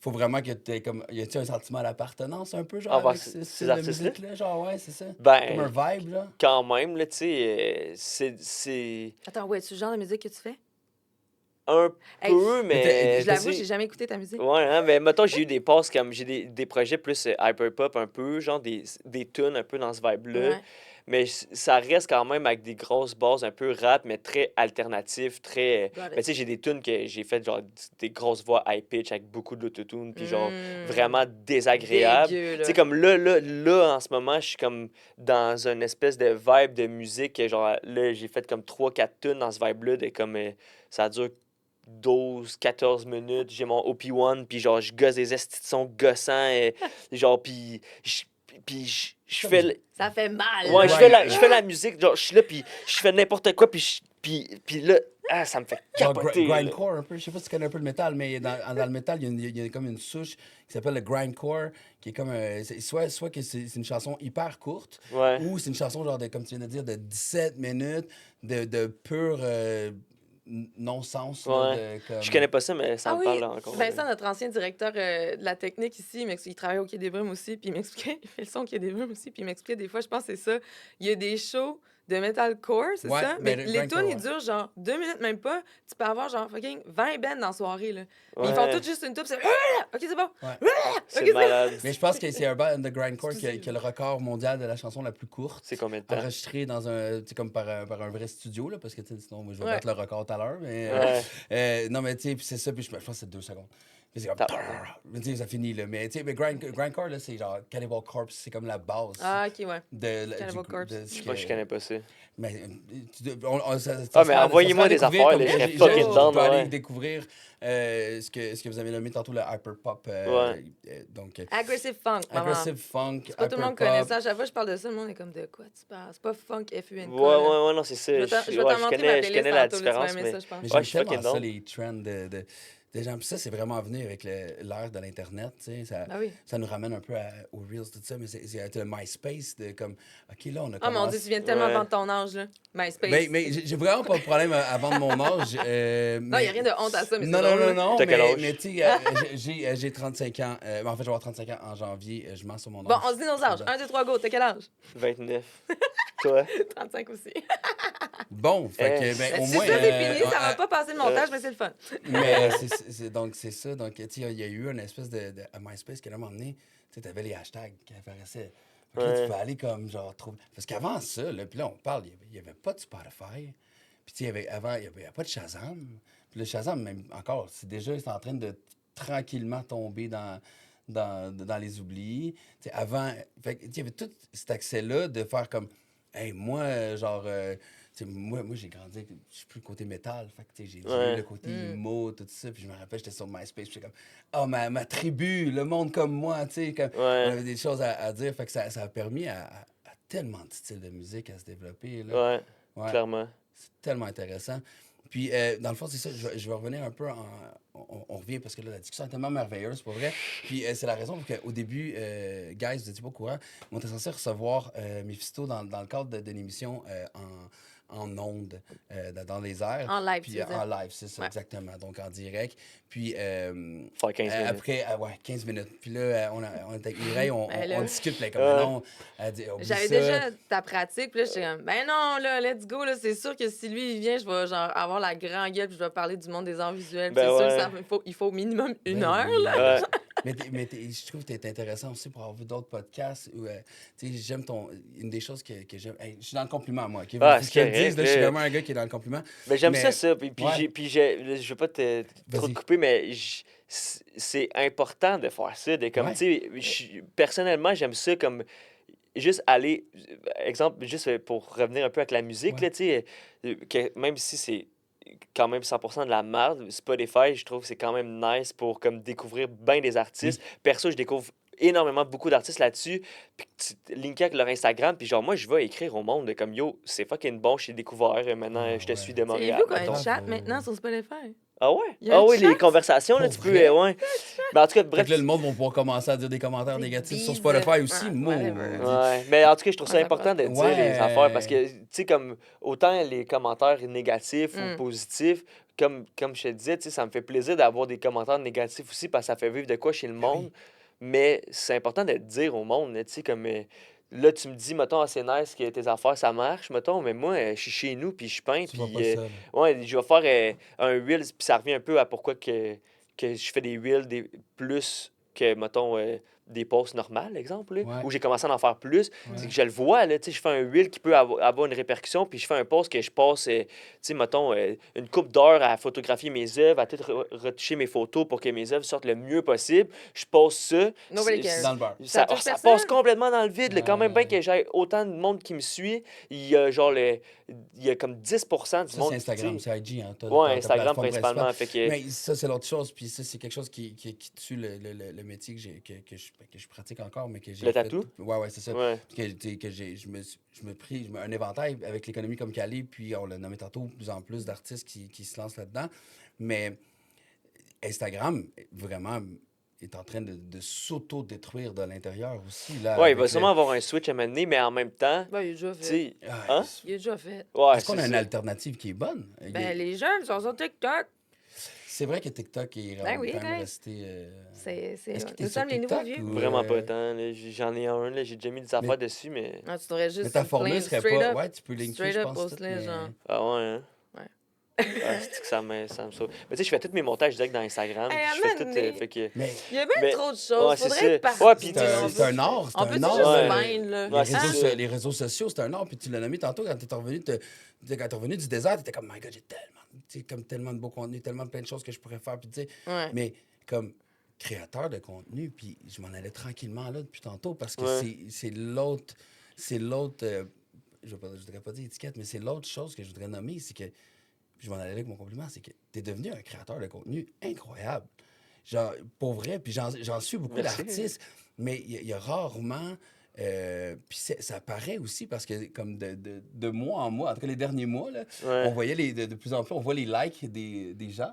faut vraiment que tu aies comme... Y a-tu un sentiment d'appartenance un peu, genre, Envers avec ce ces style de artistes-là? musique-là? Genre, ouais, c'est ça? Comme Ben, un vibe, genre? quand même, là, tu sais, c'est Attends, ouais, c'est le genre de musique que tu fais? un Hey, peu, mais... je l'avoue, tu sais, j'ai jamais écouté ta musique. ouais, hein, mais mettons, j'ai eu des passes comme... J'ai des projets plus hyper-pop un peu, genre des tunes un peu dans ce vibe-là. Ouais. Mais ça reste quand même avec des grosses bases un peu rap, mais très alternatif, très... Got it. Mais tu sais, j'ai des tunes que j'ai fait genre des grosses voix high pitch avec beaucoup d'autotune, puis genre Mm. vraiment désagréable. Dégueu, Tu là. sais, comme là, en ce moment, je suis comme dans une espèce de vibe de musique, que genre là, j'ai fait comme 3-4 tunes dans ce vibe-là, de comme... ça dure 12-14 minutes, j'ai mon OP1, puis genre, je gosse des estis de sons gossants, genre, puis je fais... Ça fait mal. Ouais, là. je fais la musique, genre, je suis là, puis je fais n'importe quoi, puis là, ça me fait Genre capoter. là. grindcore un peu. Je sais pas si tu connais un peu le métal, mais dans le métal, il y a comme une souche qui s'appelle le grindcore, qui est comme soit que c'est une chanson hyper courte, Ouais. ou c'est une chanson genre de, comme tu viens de dire, de 17 minutes de pur non-sens. là, Ouais. comme... Je connais pas ça, mais ça Ah me oui, parle encore. Vincent, notre ancien directeur de la technique ici, il travaille au Quai des Brumes aussi, puis il m'expliquait, il fait le son au Quai des Brumes aussi, puis il m'expliquait des fois, je pense que c'est ça, il y a des shows de metalcore, c'est Ouais, ça? ben, Mais le les grindcore, tunes, ils ouais. durent genre 2 minutes, même pas. Tu peux avoir genre fucking 20 bands dans la soirée, là. Mais ils Ouais. font toutes juste une toupe, c'est... OK, c'est bon. Ouais. C'est Ok, malade. Mais je pense que c'est un band de grindcore qui a Excusez. le record mondial de la chanson la plus courte. C'est combien de temps? Enregistré dans un, tu sais, comme par un vrai studio, là, parce que tu sais, sinon, moi, je vais Ouais. battre le record tout à l'heure. Mais, Ouais. non, mais tu sais, puis c'est ça, puis je pense que c'est 2 secondes. Puis c'est comme, Tabarnak. mais tu sais, ça finit, là. Mais tu sais, mais grindcore, là, c'est genre Cannibal Corpse, c'est comme la base Ah, OK, ouais. de, Cannibal Corpse. de Je sais pas, je connais pas ça. mais Mais envoyez-moi des affaires, là, je serais fucking down, Je peux aller ouais. découvrir ce que vous avez nommé tantôt, le hyperpop. Ouais. Donc, Aggressive Funk, maman. aggressive funk, C'est pas tout le monde hyperpop. connaît ça. À chaque fois que je parle de ça, le monde est comme, de quoi tu parles? C'est pas Funk, F-U-N-K. Ouais, ouais, non, c'est ça. Je vais t'en montrer ma je playlist connais la tantôt, là, tu vas différence, aimer mais... ça, je pense. Mais Ouais, j'aime je suis fucking tellement ça, down. les trends de gens. Puis ça, c'est vraiment venu avec l'ère de l'Internet, tu sais. Ça, Ben oui. ça nous ramène un peu aux Reels, tout ça. Mais c'est le MySpace de comme, OK, là, on a Ah, mon Dieu, commencé... tu viens tellement Ouais. vendre ton âge, là. MySpace. Mais j'ai vraiment pas de problème à vendre mon âge. Non, il n'y a rien de honte à ça, mais c'est Non, drôle, non, là. non, T'as quel âge? mais tu sais, j'ai 35 ans. En fait, je vais avoir 35 ans en janvier. Je mens sur mon âge. Bon, on se dit nos âges. 1, 2, 3, go. T'as quel âge? 29. Toi? 35 aussi. Bon, fait que, ben, au Si moins... ça, c'est fini, ça va pas passer le montage, mais c'est le fun. Mais donc, c'est ça. Donc, tu sais, il y a eu une espèce à MySpace qui, à un moment donné, tu sais, t'avais les hashtags qui apparaissaient. Fait que là, Ouais. tu peux aller comme, genre, trouver... Parce qu'avant ça, là, puis là, on parle, il y avait pas de Spotify. Puis, tu sais, avant, il y avait pas de Shazam. Puis le Shazam, même encore, c'est en train de tranquillement tomber dans les oublis. Tu sais, avant, fait que, tu sais, il y avait tout cet accès-là de faire comme, hey, moi, genre... tu sais, moi j'ai grandi, je suis plus le côté métal, fait que tu sais, j'ai Ouais. eu le côté emo, tout ça, puis je me rappelle, j'étais sur MySpace, puis j'étais comme, oh, ma tribu, le monde comme moi, tu sais, comme, on Ouais. avait des choses à dire, fait que ça a permis à tellement de styles de musique à se développer, là. Ouais, Ouais, clairement. c'est tellement intéressant. Puis, dans le fond, c'est ça, je vais revenir un peu on revient parce que là, la discussion est tellement merveilleuse, pour vrai. Puis, c'est la raison pour qu'au début, guys, vous n'étiez pas au courant, on était censé recevoir Mephisto dans le cadre de l'émission en ondes, dans les airs. En live, Puis tu veux dire. en live, c'est ça, Ouais. exactement. Donc en direct. Puis Faire 15 minutes. après, ouais, 15 minutes. Puis là, on était avec Mireille, Ben là. on discute, là, comme non, elle dit, oublie J'avais ça. déjà ta pratique, puis là, j'étais comme, ben non, là, let's go, là, c'est sûr que si lui, il vient, je vais, genre, avoir la grande gueule, puis je vais parler du monde des arts visuels. Puis Ben c'est sûr ouais. que il faut au minimum une Ben heure, oui. là. Ouais. Je trouve que tu es intéressant aussi pour avoir vu d'autres podcasts où, tu sais, j'aime une des choses que j'aime. Hey, je suis dans le compliment, moi. Okay? Ah, Faut c'est que je te le correct, dise, là, je suis là. vraiment un gars qui est dans le compliment. Mais j'aime Mais- ça. Puis, ouais. je veux pas trop Vas-y. te couper, mais c'est important de faire ça. De, comme, Ouais. tu sais, personnellement, j'aime ça comme juste aller, exemple, juste pour revenir un peu avec la musique, Ouais. là, tu sais, que même si c'est quand même 100% de la merde. Spotify, je trouve que c'est quand même nice pour comme découvrir bien des artistes. Perso, je découvre énormément beaucoup d'artistes là-dessus. Puis linké avec leur Instagram. Puis genre, moi, je vais écrire au monde de comme yo, c'est fucking bon, je t'ai découvert. Maintenant, Ah je te ouais. suis de Avez-vous Montréal. qu'on a un mettons. chat Bravo. maintenant sur Spotify? Ah ouais? Il y a un Ah oui, les chat? conversations, là, Pour tu peux. vrai? Ouais. Mais en tout cas, Fait bref. que là, le monde va pouvoir commencer à dire des commentaires Des négatifs sur bises, Spotify aussi. whatever. Maudit. Ouais, mais en tout cas, je trouve ça Ouais, ça important de passe. dire les affaires parce Ouais. que, tu sais, comme autant les commentaires négatifs ou Mm. positifs, comme je te disais, tu sais, ça me fait plaisir d'avoir des commentaires négatifs aussi parce que ça fait vivre de quoi chez le Ben monde. oui. Mais c'est important de le dire au monde, tu sais, comme là, tu me dis, mettons, ah, c'est nice que tes affaires, ça marche, mettons, mais moi, je suis chez nous, puis je peins, Tu vas puis pas seul. ouais, je vais faire un reel, puis ça revient un peu à pourquoi que je fais des reels plus que, mettons, des posts normales, exemple, là, Ouais. où j'ai commencé à en faire plus. C'est Ouais. que je le vois, là, tu sais, je fais un reel qui peut avoir une répercussion, puis je fais un post que je passe, tu sais, mettons, une couple d'heures à photographier mes œuvres, à tout retoucher mes photos pour que mes œuvres sortent le mieux possible. Je poste ça. Nobody c'est- cares. Dans le beurre. Ça touche ça personne? passe complètement dans le vide. Là, quand même bien Ouais. que j'ai autant de monde qui me suit, il y a genre il y a comme 10% du Ça, monde c'est qui, Instagram, tu sais, c'est IG, hein. ouais, Ta Instagram plateforme principale. principalement. Fait que, Mais ça, c'est l'autre chose. Puis ça, c'est quelque chose qui tue le métier que je pratique encore, mais que j'ai le fait. tatou, Ouais, c'est ça. ouais. Que, tu sais, je me pris un éventail avec l'économie comme Cali, puis on l'a nommé tantôt, de plus en plus d'artistes qui se lancent là-dedans. Mais Instagram, vraiment, est en train de s'auto-détruire de l'intérieur aussi. Là, Ouais, il va avec sûrement avoir un switch à mener, mais en même temps, Ben, il est déjà tu fait. sais, Ah, hein? Il est déjà fait. Ouais, est-ce qu'on c'est a une ça. alternative qui est bonne? Ben, les jeunes sont sur TikTok. C'est vrai que TikTok est Ben oui, quand même guys. resté. C'est... Est-ce que t'es Nous sur sommes les nouveaux TikTok vieux. ou, Vraiment pas tant. Là. J'en ai un, là, j'ai déjà mis des affaires mais, dessus, mais. Ah, tu devrais mais juste ta formule plain, serait straight pas. up. Ouais, tu peux linker, Straight je up, pense, tout, post-les, mais. genre. Ah ouais, hein? Ouais. Ah, c'est que ça me sauve. Mais tu sais, je fais tous mes montages direct dans Instagram. Hey, Puis je fais tout. amène-les. Fait que. Mais Il y a bien Mais. trop de Ouais, choses. c'est Faudrait ça. être parti. Ouais, puis c'est tu sais, c'est un art, c'est On un peut-tu art. juste Ouais. se peindre, là? Les Ouais, c'est Hein? ça. les réseaux sociaux, c'est un art. Puis tu l'as nommé tantôt quand t'es revenu, quand t'es revenu du désert, t'étais comme, my God, j'ai tellement, tu sais, comme tellement de beau contenu, tellement de plein de choses que je pourrais faire. Puis tu sais, Ouais. mais comme créateur de contenu, puis je m'en allais tranquillement là depuis tantôt parce que Ouais. c'est l'autre, je voudrais pas dire étiquette, mais c'est l'autre chose que je voudrais nommer, c'est que je m'en allais avec mon compliment, c'est que tu es devenu un créateur de contenu incroyable. Genre, pour vrai, puis j'en suis beaucoup Merci. d'artistes, mais il y a rarement. Puis ça paraît aussi parce que, comme de mois en mois, en tout cas les derniers mois, là, on Ouais. voyait de plus en plus, on voit les likes des gens.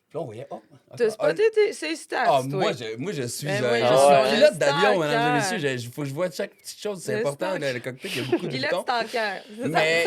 Puis là, on voyait, oh, T'as spoté ces stats, ah, toi. moi, je suis, Ben je voyons, suis un pilote d'avion, stalker. mesdames et messieurs. Il faut que je vois chaque petite chose, c'est Le important. stalker. Le cockpit, il y a beaucoup de Pilote boutons. stalker.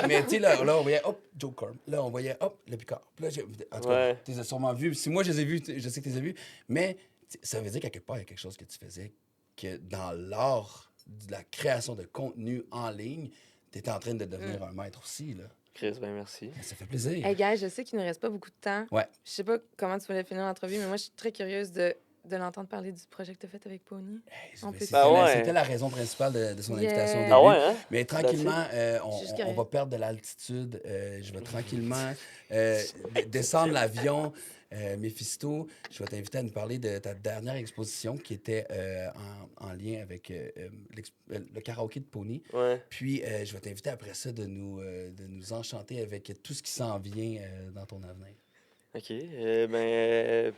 Mais tu sais, là, on voyait, hop, Joe Corm. Là, on voyait, hop, le Picard. Puis là, en tout cas, Ouais. tu les as sûrement vus. Si moi, je les ai vus, je sais que tu les as vus. Mais ça veut dire qu'à quelque part, il y a quelque chose que tu faisais que dans l'art de la création de contenu en ligne, tu étais en train de devenir un maître aussi. Là. Chris, ben merci. Ça fait plaisir. Hey, guys, je sais qu'il ne reste pas beaucoup de temps. Ouais. Je sais pas comment tu voulais finir l'entrevue, mais moi, je suis très curieuse de l'entendre parler du projet que tu as fait avec Pony. Hey, On mais peut- c'était Ah ouais. c'était la raison principale de son invitation au Yeah. début. Ah ouais, hein? Mais tranquillement, Je suis juste on curieuse. va perdre de l'altitude. Je vais tranquillement descendre l'avion. Méphisto, je vais t'inviter à nous parler de ta dernière exposition qui était en lien avec le karaoké de Pony. Ouais. Puis, je vais t'inviter après ça de nous enchanter avec tout ce qui s'en vient dans ton avenir. OK.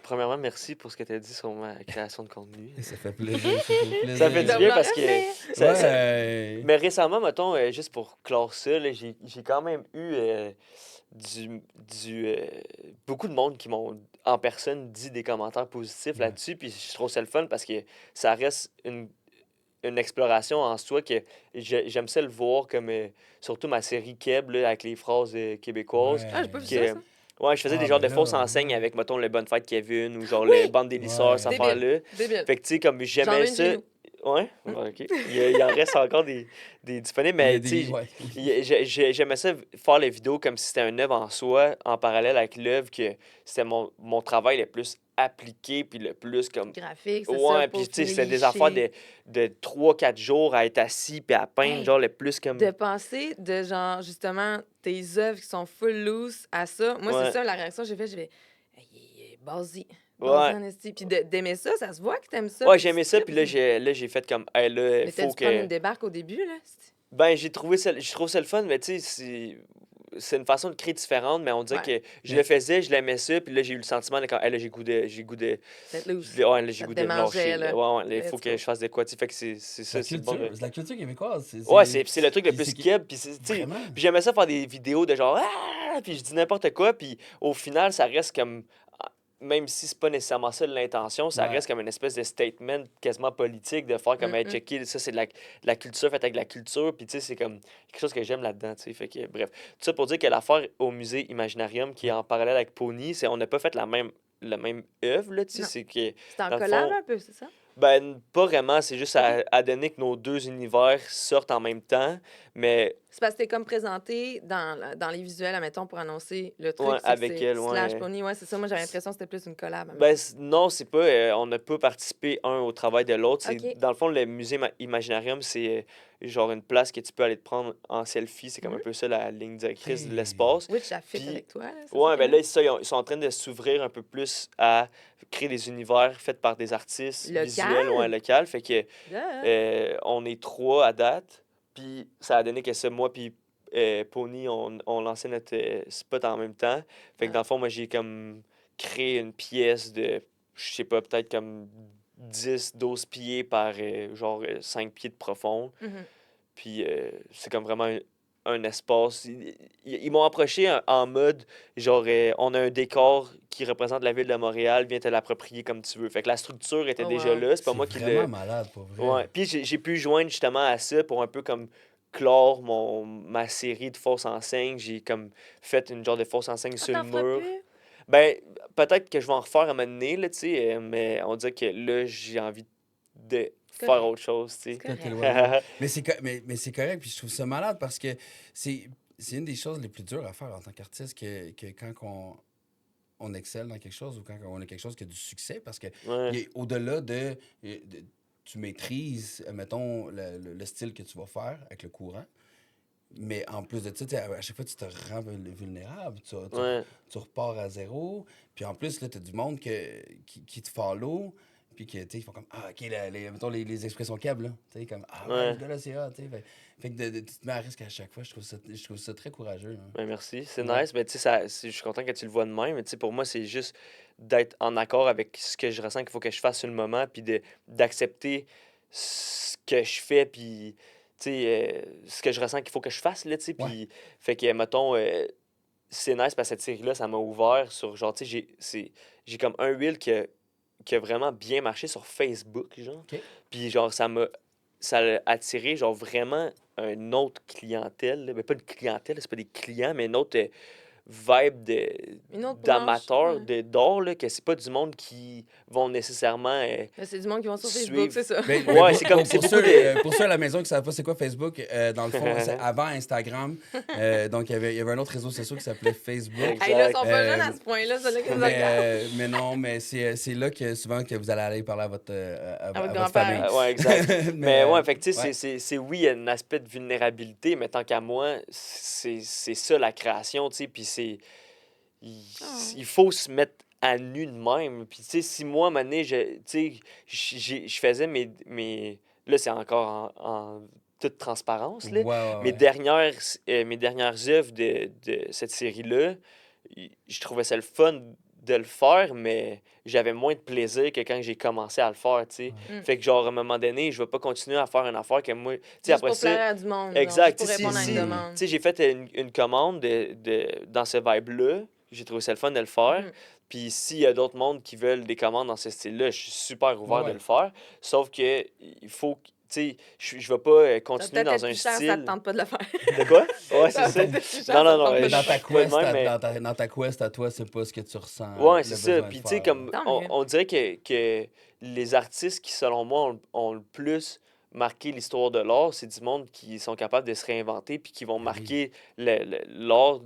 Premièrement, merci pour ce que tu as dit sur ma création de contenu. Ça fait plaisir. Ça fait plaisir. Ça fait du bien parce que. Ouais, Mais récemment, mettons, juste pour clore ça, là, j'ai quand même eu beaucoup de monde qui m'ont en personne dit des commentaires positifs Ouais. là-dessus. Puis je trouve ça le fun parce que ça reste une exploration en soi que j'aime ça le voir comme surtout ma série Keb là, avec les phrases québécoises. Ouais. Ah, j'ai pas vu que- ça. Ouais, je faisais Ah, des genres ben de là, fausses enseignes ouais. avec, mettons, le Bonne Fête Kevin ou genre Oui! le Bande des lisseurs, Ouais. cette affaire-là. Débile. Fait que, tu sais, comme J'en ai j'aimais une chez ça. nous. Ouais, ouais, OK. Il en reste encore des disponibles, mais tu sais, ouais. j'aimais ça faire les vidéos comme si c'était une œuvre en soi, en parallèle avec l'œuvre, que c'était mon travail le plus appliqué, puis le plus comme. Graphique, c'est ça. Ouais, pour puis tu sais, c'était des licher. affaires de 3-4 jours à être assis, puis à peindre, Hey, genre le plus comme. De penser de genre, justement, tes œuvres qui sont full loose à ça. Moi, Ouais. c'est ça, la réaction que j'ai faite, j'ai fait, hey, il est basé. Ouais. Basé en esti. Puis d'aimer ça, ça se voit que t'aimes ça. Ouais, puis j'aimais tu ça, tripes, puis là, j'ai fait comme, hey, là, Mais faut t'as dû prendre que. une débarque au début, là. Ben, je trouve ça le fun, mais tu sais, c'est une façon de créer différente, mais on dirait Ouais. que je Mais- le faisais, je l'aimais ça, puis là, j'ai eu le sentiment, là, quand, hey, là, j'ai goût de, Peut-être loose. ouais, là, j'ai Ça te goût de démangeait, lâcher, là. là. Ouais, ouais, il faut Let's que go. je fasse de quoi, tu sais, fait que c'est C'est ça, la c'est le bon. culture, c'est la culture québécoise. Ouais, c'est le truc le puis plus c'est que- keb, puis tu sais, Vraiment. puis j'aimais ça faire des vidéos de genre ah, puis je dis n'importe quoi, puis au final ça reste comme ah, même si c'est pas nécessairement ça l'intention, ça Ouais. reste comme une espèce de statement quasiment politique de faire comme hey, Mhm. checker ça c'est de la culture faite avec la culture, puis tu sais c'est comme quelque chose que j'aime là-dedans, tu sais, fait que bref, tout ça pour dire que l'affaire au musée Imaginarium qui est Ouais. en parallèle avec Pony, c'est on n'a pas fait la même œuvre là, tu sais, Non. c'est que C'est en dans le collab fond un peu, c'est ça? ben, pas vraiment, c'est juste Ok. à donner que nos deux univers sortent en même temps, mais C'est parce que t'es comme présenté dans les visuels, admettons, pour annoncer le truc, ouais, c'est que avec c'est elle, slash ouais. pony. Ouais, c'est ça. Moi, j'avais l'impression que c'était plus une collab, Ben, admettons. non, c'est pas, on n'a pas participé un au travail de l'autre. C'est, OK. dans le fond, le musée Imaginarium, c'est genre une place que tu peux aller te prendre en selfie. C'est comme un Mhm. peu ça la ligne directrice de Ok. l'espace. Oui, ça fit Puis, avec toi, là, c'est ça ouais, qui est ben là. là, ça, ils sont en train de s'ouvrir un peu plus à créer des univers faits par des artistes visuels, ouais, Local? locaux. Fait que Duh. on est trois à date. Puis ça a donné que ça, moi puis Pony, on lançait notre spot en même temps. Fait que dans Ah. le fond, moi, j'ai comme créé une pièce de, je sais pas, peut-être comme 10 12 pieds par genre 5 pieds de profond. Mhm. Puis c'est comme vraiment un espace. Ils m'ont approché en mode, genre, on a un décor qui représente la ville de Montréal, viens te l'approprier comme tu veux. Fait que la structure était Oh, déjà wow. là, c'est pas C'est moi qui vraiment l'ai. malade, pour Ouais. vrai. Puis j'ai pu joindre justement à ça pour un peu comme clore ma série de fausses enseignes. J'ai comme fait une genre de fausse enseigne Ah, sur le t'en feras mur. plus? Ben, peut-être que je vais en refaire à un moment donné, là, tu sais, mais on dirait que là, j'ai envie de C'est faire correct. autre chose, tu C'est Toi, correct. t'éloigner. Mais c'est correct, puis je trouve ça malade parce que c'est c'est une des choses les plus dures à faire en tant qu'artiste que quand on excelle dans quelque chose ou quand on a quelque chose qui a du succès parce que Ouais, au-delà tu maîtrises, mettons, le style que tu vas faire avec le courant. Mais en plus de ça, tu sais, à chaque fois, tu te rends vulnérable, ouais, tu repars à zéro. Puis en plus, là, tu as du monde qui te follow, puis que, tu sais, ils font comme, ah, OK, mettons les expressions câbles, là. Tu sais, comme, ah ouais, ce ouais. gars-là, c'est hot, tu sais. Fait que tu te mets à risque à chaque fois. Je trouve ça très courageux, hein. Ben, merci, c'est Ouais. nice. Mais tu sais, je suis content que tu le vois de même. Mais tu sais, pour moi, c'est juste d'être en accord avec ce que je ressens qu'il faut que je fasse sur le moment, puis d'accepter ce que je fais, puis tu sais, ce que je ressens qu'il faut que je fasse, là, tu sais. Ouais. Puis, fait que, mettons, c'est nice parce que cette série-là, ça m'a ouvert sur, genre, tu sais, j'ai comme un reel qui a vraiment bien marché sur Facebook, genre. OK. Puis, genre, ça a attiré, genre, vraiment une autre clientèle, là. Mais pas une clientèle, c'est pas des clients, mais une autre vibe Une autre branche. d'amateurs Ouais. d'or, là, que c'est pas du monde qui vont nécessairement Mais c'est du monde qui vont sur Facebook, suivre. c'est ça. Ouais, c'est comme, c'est beaucoup de... Pour ceux à la maison qui ne savent pas c'est quoi Facebook, dans le fond, c'est avant Instagram. Donc, il y avait un autre réseau social qui s'appelait Facebook. Hey, là, ils Exact. sont pas jeunes Euh, à ce point-là, c'est là qu'ils nous regardent. mais non, mais c'est là que souvent que vous allez aller parler à À votre votre grand-père. famille. Ouais, exact. Mais Mais ouais, fait que tu sais, ouais. c'est oui, il y a un aspect de vulnérabilité, mais tant qu'à moi, c'est ça la création, tu sais, puis il, Oh. il faut se mettre à nu de même. Puis tu sais, si moi, à un moment donné, tu sais, je faisais là, c'est encore en toute transparence, là, Ouais, ouais, mes ouais. dernières œuvres de cette série-là, je trouvais ça le fun de le faire, mais j'avais moins de plaisir que quand j'ai commencé à le faire, tu sais. Mm. Fait que genre, à un moment donné, je vais pas continuer à faire une affaire que moi... Tu sais, Juste après pour ça... plaire à du monde, genre, juste Exact. pour Tu sais, répondre à une tu demande. sais, j'ai fait une commande dans ce vibe-là. J'ai trouvé ça le fun de le faire. Mhm. Puis s'il y a d'autres mondes qui veulent des commandes dans ce style-là, je suis super Ouais, ouvert de ouais. le faire. Sauf que il faut... Tu sais, je vais pas Ça va continuer peut-être être dans un plus cher, ça te style... tente pas de le faire. De quoi? Ouais, Ça c'est va ça. peut-être être plus cher, Non, ça non, te non. tente pas Mais de le dans Je ta faire. suis pas de quest, même, mais... dans ta quest à toi, c'est pas ce que tu ressens Ouais, le c'est ça. besoin de Puis tu sais, faire. comme Tant on, mieux. on dirait que les artistes qui, selon moi, ont le plus marqué l'histoire de l'art, c'est du monde qui sont capables de se réinventer puis qui vont Ben oui, marquer l'art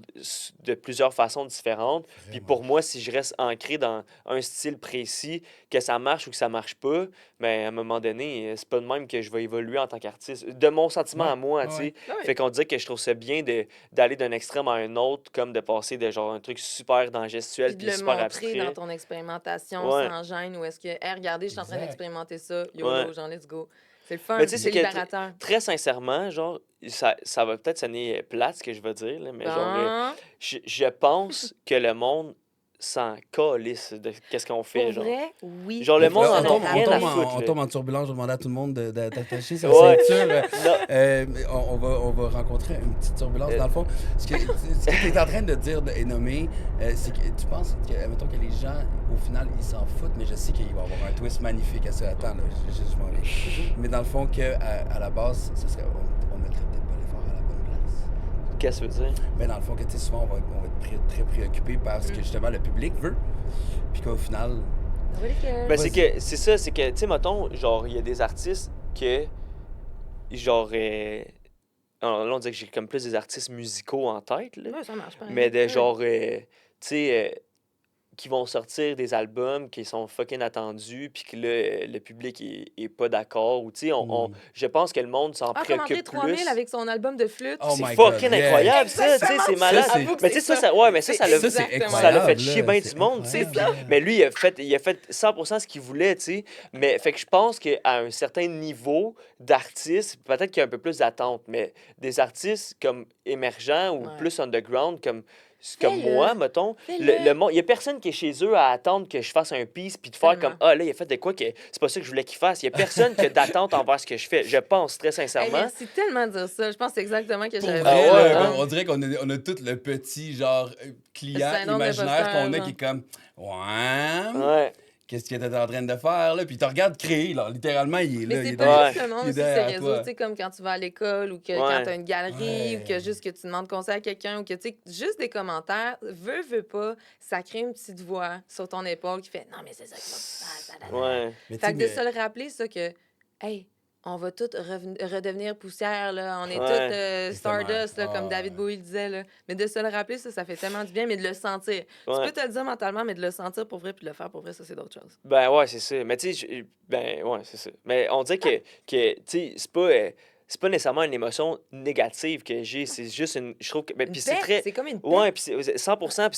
de plusieurs façons différentes. Puis vraiment. pour moi, si je reste ancré dans un style précis, que ça marche ou que ça marche pas, ben à un moment donné, c'est pas de même que je vais évoluer en tant qu'artiste. De mon sentiment Ouais, à moi, ouais, tu ouais. sais. Ah oui. Fait qu'on dirait que je trouve ça bien d'aller d'un extrême à un autre, comme de passer de genre un truc super dans gestuel Puis de puis le super montrer dans abstrait. ton expérimentation Ouais, sans gêne ou est-ce que, hey, regardez, je suis en train Exact. d'expérimenter ça, ouais. YOLO, genre, let's go. C'est le fun, Mais tu sais, c'est c'est que libérateur. très sincèrement, genre, ça va peut-être sonner plate ce que je vais dire, là, mais genre, Bon, je pense que le monde s'en calisse de qu'est-ce qu'on fait, pour genre. vrai, oui. Genre, le Il faut monde se en le a rien à rappeler. foutre, On là. tombe en turbulence. Je vais demander à tout le monde d'attacher sa Ouais. ceinture. Non. Mais on va rencontrer une petite turbulence. Euh. Dans le fond, ce que tu es en train de dire et nommer, c'est que tu penses que, mettons, que les gens, au final, ils s'en foutent, mais je sais qu'il va y avoir un twist magnifique à ça. Attends, là, je m'en vais. Mais dans le fond, à la base, on mettrait peut-être pas l'effort à la bonne place. Qu'est-ce que ça veut dire? Mais dans le fond, que tu sais, souvent, on va être très préoccupé par ce que justement le public veut. Puis qu'au final, Nobody cares. Ben, Vas-y. c'est ça, c'est que, tu sais, mettons, genre, il y a des artistes que, genre, alors là, on dirait que j'ai comme plus des artistes musicaux en tête, là, Ouais, ça marche pareil. mais de Ouais. genre, tu sais, qui vont sortir des albums qui sont fucking attendus, puis que là, le public est pas d'accord, ou tu sais, je pense que le monde s'en Ah, comme André préoccupe 3000 plus. avec son album de flûte. Oh C'est my fucking God, yeah. incroyable, ça, tu sais, Exactement c'est ça. malade. Avoue que Mais tu sais, c'est ça, ouais, mais C'est ça l'a ça, c'est exactement ça l'a fait incroyable. chier là. bien C'est du monde, tu sais. incroyable. Mais lui, il a fait 100% ce qu'il voulait, tu sais. Mais fait que je pense qu'à un certain niveau d'artiste, peut-être qu'il y a un peu plus d'attente, mais des artistes comme émergents ou Ouais. plus underground, comme Fais-le. moi, mettons, Fais-le. le monde, il y a personne qui est chez eux à attendre que je fasse un piece puis de faire Tellement. comme ah là, il a fait de quoi que c'est pas ça que je voulais qu'il fasse. Il y a personne qui a d'attente envers ce que je fais. Je pense très Hey, sincèrement. merci tellement de dire ça. Je pense que c'est exactement que Pour j'avais vrai, Ah ouais, là, hein? on dirait qu'on a tout le petit genre client syndrome imaginaire d'imposteur, qu'on a genre. qui est comme ouais, Ouais. qu'est-ce que t'es en train de faire là? Puis il te regarde créer, là, littéralement, il est là. Mais il c'est est pas dans- Ouais. juste le monde il est aussi, ces derrière réseaux, toi. tu sais, comme quand tu vas à l'école ou que Ouais. quand tu as une galerie Ouais. ou que juste que tu demandes conseil à quelqu'un ou que, tu sais, juste des commentaires, veux pas, ça crée une petite voix sur ton épaule qui fait « Non, mais c'est ça qu'il faut que tu fasses. » Ouais. Mais tu Fait sais, que de mais- se le rappeler, ça, que « Hey, on va tous redevenir poussière, là. On est Ouais. tous Exactement. Stardust, là, comme Ah, David ouais. Bowie le disait, là. » Mais de se le rappeler, ça fait tellement du bien, mais de le sentir. Tu Ouais. peux te le dire mentalement, mais de le sentir pour vrai puis de le faire pour vrai, ça, c'est d'autres choses. Ben ouais, c'est ça. Mais tu sais, ben ouais, c'est ça. Mais on dirait que tu sais, c'est pas nécessairement une émotion négative que j'ai, c'est juste une je trouve que ben, Une puis c'est paix, très c'est comme une paix. ouais, puis c'est 100% puis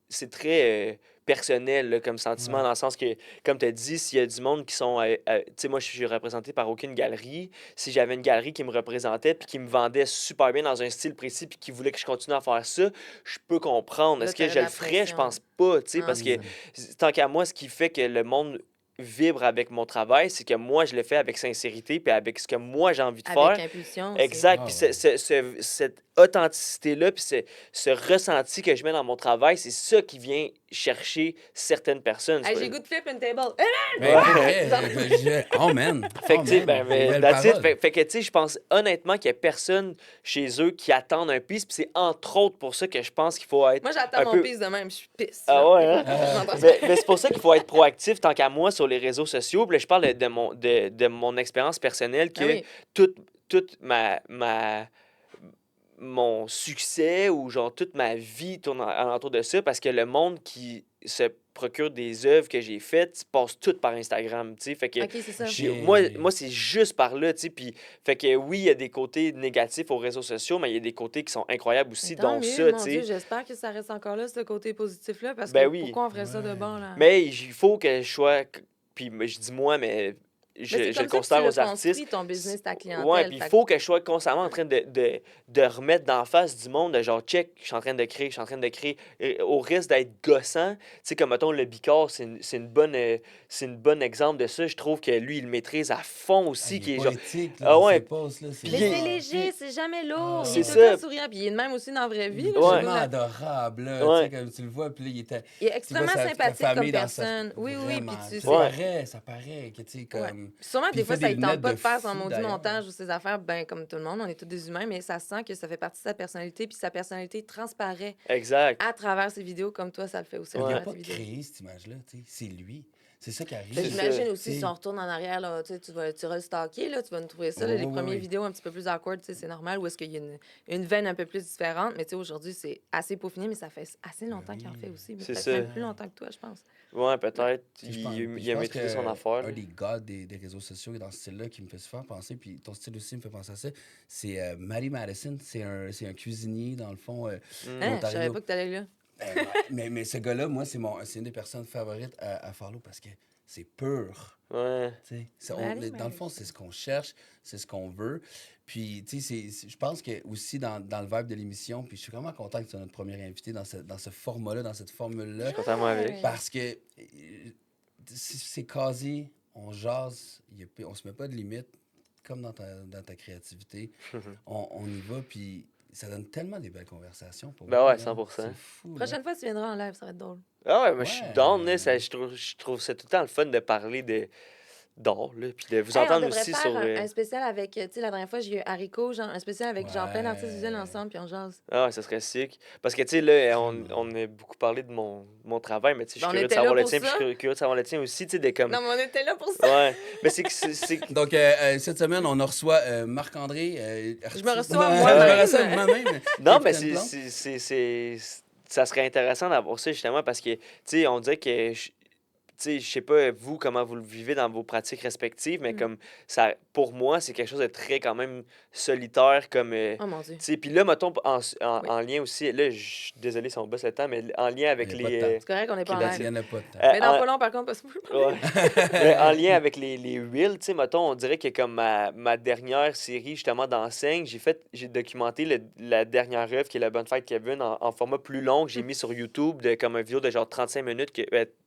c'est très personnel là, comme sentiment Ouais. dans le sens que comme tu as dit, s'il y a du monde qui sont tu sais moi je suis représenté par aucune galerie, si j'avais une galerie qui me représentait puis qui me vendait super bien dans un style précis puis qui voulait que je continue à faire ça, je peux comprendre. Là, Est-ce que t'aurais je de le la ferais? Je pression. pense pas, tu sais Ah, parce que c'est ça. tant qu'à moi, ce qui fait que le monde vibre avec mon travail, c'est que moi, je le fais avec sincérité puis avec ce que moi, j'ai envie de faire. Avec impulsion aussi. Exact. Ah, Puis ouais. cette authenticité-là, puis ce ressenti que je mets dans mon travail, c'est ça qui vient chercher certaines personnes. Hey, C'est j'ai pas- goût de flip une table. Mais pour vrai, oh man! Fait que, Oh, tu sais, man. ben, Des belles that's it. paroles. Fait que, tu sais, je pense honnêtement qu'il y a personne chez eux qui attendent un piece, puis c'est entre autres pour ça que je pense qu'il faut être Moi, un j'attends mon peu... pisse de même, je suis pisse. Ah genre. ouais, hein? Je m'entends Mais c'est pour ça qu'il faut être proactif tant qu'à moi sur les réseaux sociaux. Puis là, je parle de mon expérience personnelle que Ah oui. toute mon succès ou genre toute ma vie tourne alentour de ça parce que le monde qui se procure des œuvres que j'ai faites passe tout par Instagram, tu sais. Fait que OK, c'est ça. J'ai- moi c'est juste par là, tu sais. Puis fait que oui, il y a des côtés négatifs aux réseaux sociaux, mais il y a des côtés qui sont incroyables aussi, Tant dont mieux, ça, mon tu Dieu, sais. j'espère que ça reste encore là, ce côté positif-là, parce Ben que oui. pourquoi on ferait ça de Ouais. bon, là? Mais il faut que je sois. Puis je dis moi, mais Mais je c'est le comme ça que considère tu aux l'as artistes. construit, ton business, ta clientèle. Ouais, puis il Fait faut que je sois constamment en train de remettre d'en face du monde, de genre, check, je suis en train de créer, je suis en train de créer, au risque d'être gossant. Tu sais, comme mettons, le Bicard, c'est une bonne exemple de ça. Je trouve que lui, il le maîtrise à fond Ah, aussi, il qui est est genre. poétique, là, Ah dans ouais. ses posts, là, Puis Mais il est- c'est léger, c'est jamais lourd. Ah. Il est C'est tout le ça. temps souriant, puis il est de même aussi dans la vraie vie. Il est Là, Ouais. tellement adorable, là, tu Ouais. sais, comme tu le vois, puis là, il était... Il est tu vois extrêmement sa sympathique comme famille dans sa- personne. Oui, oui, puis Vraiment, tu sais. Ouais. ça paraît que, tu sais, Ouais. comme... Puis sûrement, Puis des il fois, fait ça des ne tente lunettes pas de de faire son fou, maudit d'ailleurs. montage ou ses affaires, ben comme tout le monde, on est tous des humains, mais ça sent que ça fait partie de sa personnalité, puis sa personnalité transparaît Exact. à travers ses vidéos, comme toi, ça le fait aussi à Il n'a travers pas tes vidéos. créé cette image-là, tu sais, c'est lui. C'est ça qui arrive. Ben, C'est j'imagine ça. aussi, C'est- si on retourne en arrière, là, tu sais, tu vas le stalker, là, tu vas nous trouver ça, là, Oui, les oui, premières oui. vidéos un petit peu plus awkward, tu sais, c'est normal, ou est-ce qu'il y a une veine un peu plus différente, mais tu sais, aujourd'hui, c'est assez peaufiné, mais ça fait assez longtemps qu'il en fait aussi, C'est peut-être ça. même plus longtemps que toi, je pense. Ouais, peut-être. Puis je pense- puis Il je a pense maîtrisé son que affaire. Un là. des gars des réseaux sociaux dans ce style-là qui me fait souvent penser, puis ton style aussi me fait penser à ça, c'est Matty Madison. C'est un cuisinier, dans le fond, Hein, je Ontario. savais pas que t'allais là. Ben, ouais, mais ce gars-là, moi, c'est une des personnes favorites à follow parce que c'est pur. Ouais. Tu sais. Allez, Dans le fond, c'est ce qu'on cherche, c'est ce qu'on veut. Puis, tu sais, je pense que aussi dans le vibe de l'émission, puis je suis vraiment content que tu sois notre premier invité dans ce format-là, dans cette Je formule-là, suis content, moi, avec. Ouais. parce que c'est quasi, on jase, on se met pas de limite, comme dans ta créativité. On y va, puis ça donne tellement des belles conversations pour Ben moi, ouais, là. 100%. C'est fou, là. Prochaine fois, tu viendras en live, ça va être drôle. Ah ouais, moi, je suis Ouais. down, là. Je trouve ça tout le temps le fun de parler d'art, là, puis de vous Hey, on entendre devrait aussi faire sur... un spécial avec, tu sais, la dernière fois, j'ai eu Haricot, genre, un spécial avec genre plein d'artistes visuels Ouais. ensemble, puis on jase. Ah ouais, ça serait sick. Parce que, tu sais, là, Vraiment. on a beaucoup parlé de mon travail, mais tu sais, je Ben, on suis curieux de était savoir là le pour tien, puis je ça. suis curieux de savoir le tien aussi, tu sais, de comme... Non, mais on était là pour ça. Ouais, mais c'est que c'est... Donc, cette semaine, on reçoit Marc-André. Je me reçois Non, moi-même. Je me reçois moi-même. Non, mais Capitaine Plante. ça serait intéressant d'avoir ça, justement, parce que, tu sais, on dirait que... Tu sais, je sais pas, vous, comment vous le vivez dans vos pratiques respectives, mais Mm. comme ça, pour moi, c'est quelque chose de très, quand même, solitaire, comme... Oh mon Dieu. tu sais, puis là, mettons, Oui. en lien aussi, là, je suis désolé si on bosse le temps, mais en lien avec Il y a pas de les... temps. C'est correct qu'on n'est pas en Qui Il live. n'y en a pas de temps. Mais dans en- pas long, par contre, parce que je peux parler. Ouais. Mais en lien avec les Reels, tu sais, mettons, on dirait que comme ma dernière série, justement, d'enseigne, j'ai documenté la dernière œuvre qui est La Bonne Fête Kevin en format plus long que j'ai mis sur YouTube, comme une vidéo de genre 35 minutes,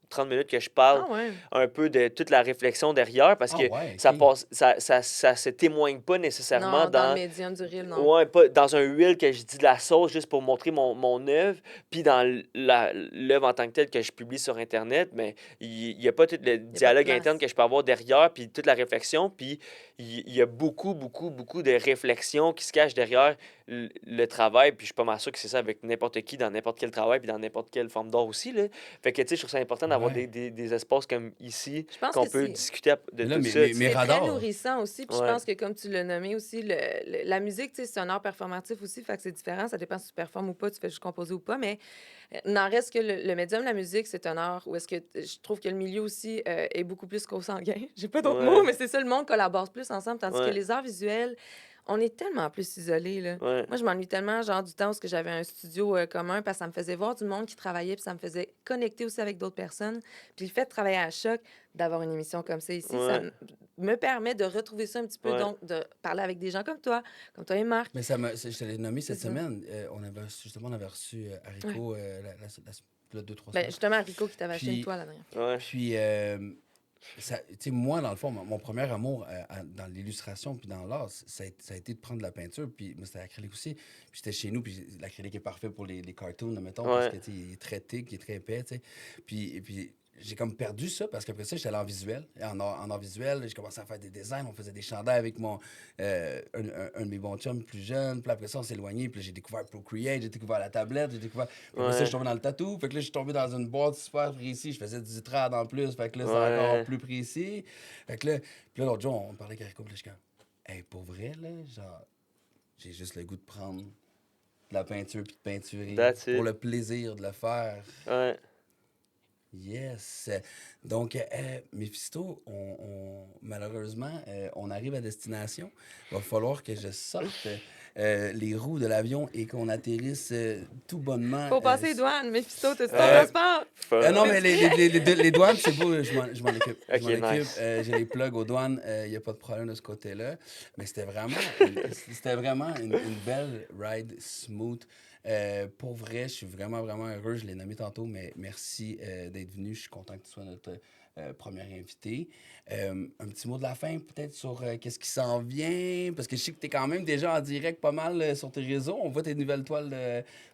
30 minutes que je parle Ah ouais. un peu de toute la réflexion derrière, parce Ah que ouais, ça ok. passe, ça se témoigne pas nécessairement Non, dans le médium du reel, non. Ouais, pas dans un reel que je dis de la sauce juste pour montrer mon œuvre, puis dans l'œuvre en tant que telle que je publie sur Internet, mais il n'y a pas tout le dialogue place. interne que je peux avoir derrière, puis toute la réflexion, puis il y a beaucoup, beaucoup, beaucoup de réflexions qui se cachent derrière le travail, puis je suis pas mal sûr que c'est ça avec n'importe qui, dans n'importe quel travail, puis dans n'importe quelle forme d'art aussi, là. Fait que, tu sais, je trouve ça important d'avoir Ouais. des espaces comme ici, Je pense qu'on que peut c'est- discuter de Mais là, tout mais- ça. mais- tu sais. mais- C'est très radars. nourrissant aussi. Puis je Ouais. pense que, comme tu l'as nommé aussi, la musique, tu sais, c'est un art performatif aussi. Fait que c'est différent. Ça dépend si tu performes ou pas, tu fais juste composer ou pas. Mais n'en reste que le médium, la musique, c'est un art où est-ce que je trouve que le milieu aussi est beaucoup plus consanguin. J'ai pas d'autres Ouais. mots, mais c'est ça, le monde collabore plus ensemble. Tandis que Ouais. les arts visuels, on est tellement plus isolés, là. Ouais. Moi, je m'ennuie tellement, genre, du temps où j'avais un studio commun parce que ça me faisait voir du monde qui travaillait puis ça me faisait connecter aussi avec d'autres personnes. Puis le fait de travailler à Choc, d'avoir une émission comme ça ici, ça Ouais. me permet de retrouver ça un petit peu, Ouais. donc de parler avec des gens comme toi et Marc. Mais je te l'ai nommé cette C'est ça. semaine. On avait reçu Haricot là, 2-3 Ben, semaines. justement, Rico qui t'avait acheté Puis- une toile la dernière fois. Ouais. Puis, tu sais, moi, dans le fond, mon premier amour dans l'illustration puis dans l'art, ça a été de prendre de la peinture. Puis, moi, c'était l'acrylique aussi. Puis, j'étais chez nous. Puis, l'acrylique est parfait pour les cartoons, mettons, parce Ouais. que, tu sais, il est très thick, il est très épais, tu sais. Puis, j'ai comme perdu ça parce qu'après ça, j'étais allé en visuel. En art visuel, j'ai commencé à faire des designs. On faisait des chandails avec un de mes bons chums plus jeune. Puis après ça, on s'est éloigné. Puis là, j'ai découvert Procreate, j'ai découvert la tablette, j'ai découvert... Puis après ça, je Ouais. suis tombé dans le tatou. Fait que là, je suis tombé dans une boîte super précise. Je faisais du trad en plus. Fait que là, c'est Ouais. encore plus précis. Fait que là, puis là l'autre jour, on parlait avec Haricot. Puis là, je suis comme, hey, pour vrai, là, genre, j'ai juste le goût de prendre de la peinture puis de peinturer That's it. pour le plaisir de le faire. Ouais. Yes. Donc, Mephisto, malheureusement, on arrive à destination. Il va falloir que je sorte les roues de l'avion et qu'on atterrisse tout bonnement. Faut passer les douanes, Mephisto, t'as-tu ton Euh, passeport? Non, mais les douanes, c'est beau, je m'en occupe. Ok, Je m'en occupe. nice. J'ai les plugs aux douanes, il n'y a pas de problème de ce côté-là. Mais c'était vraiment une belle ride smooth. Pour vrai, je suis vraiment, vraiment heureux. Je l'ai nommé tantôt, mais merci d'être venu. Je suis content que tu sois notre premier invité. Un petit mot de la fin, peut-être, sur qu'est-ce qui s'en vient, parce que je sais que tu es quand même déjà en direct pas mal sur tes réseaux. On voit tes nouvelles toiles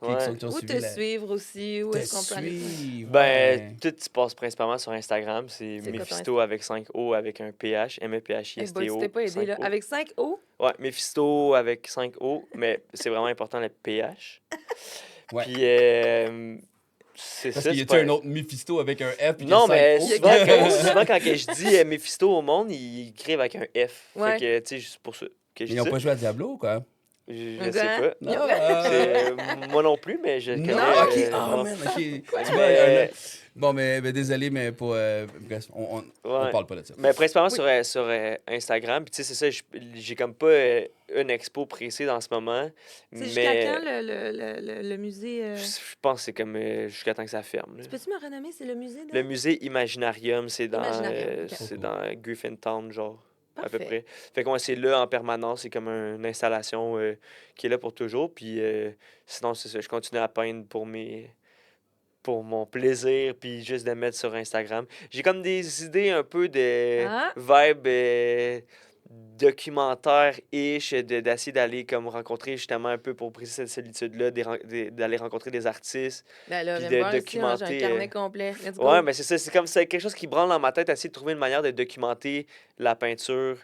qui Ouais. ont Où suivi te suivre aussi? Où te est-ce qu'on peut aller? suivre, Ben, ouais. tout se passe principalement sur Instagram. C'est C'est quoi ton Mephisto avec 5 O avec un PH, Eh boy, M-E-P-H-I-S-T-O. tu t'es pas aidé, là. 5 O. Avec 5 O? Ouais, Mephisto avec 5 O, mais c'est vraiment important le PH. Ouais. Puis, c'est Parce ça. qu'il y c'est a-tu pas- un autre Mephisto avec un F? puis Non, il y a mais cinq O? souvent quand je dis Mephisto au monde, ils écrivent avec un F. Ouais. Fait que, tu sais, c'est pour ça que je Ils n'ont dis pas ça. joué à Diablo, quoi? Je sais pas. Non, Moi non plus, mais je non, connais. ok. Oh, non. man, ok. Tu vois, Mais- bon, mais désolé, mais pour. Bref, on Ouais. parle pas de ça. Mais principalement Oui. sur Instagram. Puis tu sais, c'est ça, j'ai comme pas une expo précise en ce moment. C'est jusqu'à quand Mais le musée? je pense que c'est comme jusqu'à temps que ça ferme. Là. Tu peux-tu me renommer? C'est le musée de... Le musée Imaginarium, c'est dans, Imaginarium, ok. c'est dans Griffintown, genre, à peu Parfait. près. Fait que ouais, c'est là en permanence, c'est comme une installation qui est là pour toujours. Puis sinon, c'est ça, je continue à peindre pour mon plaisir, puis juste de mettre sur Instagram. J'ai comme des idées un peu de Ah! vibe documentaire-ish, d'essayer d'aller comme rencontrer justement un peu pour briser cette solitude-là, d'aller rencontrer des artistes. Ben là, Puis viens me de voir ici, hein, j'ai un documenter, carnet complet. Let's go. Ouais, mais c'est ça, c'est comme c'est quelque chose qui branle dans ma tête, essayer de trouver une manière de documenter la peinture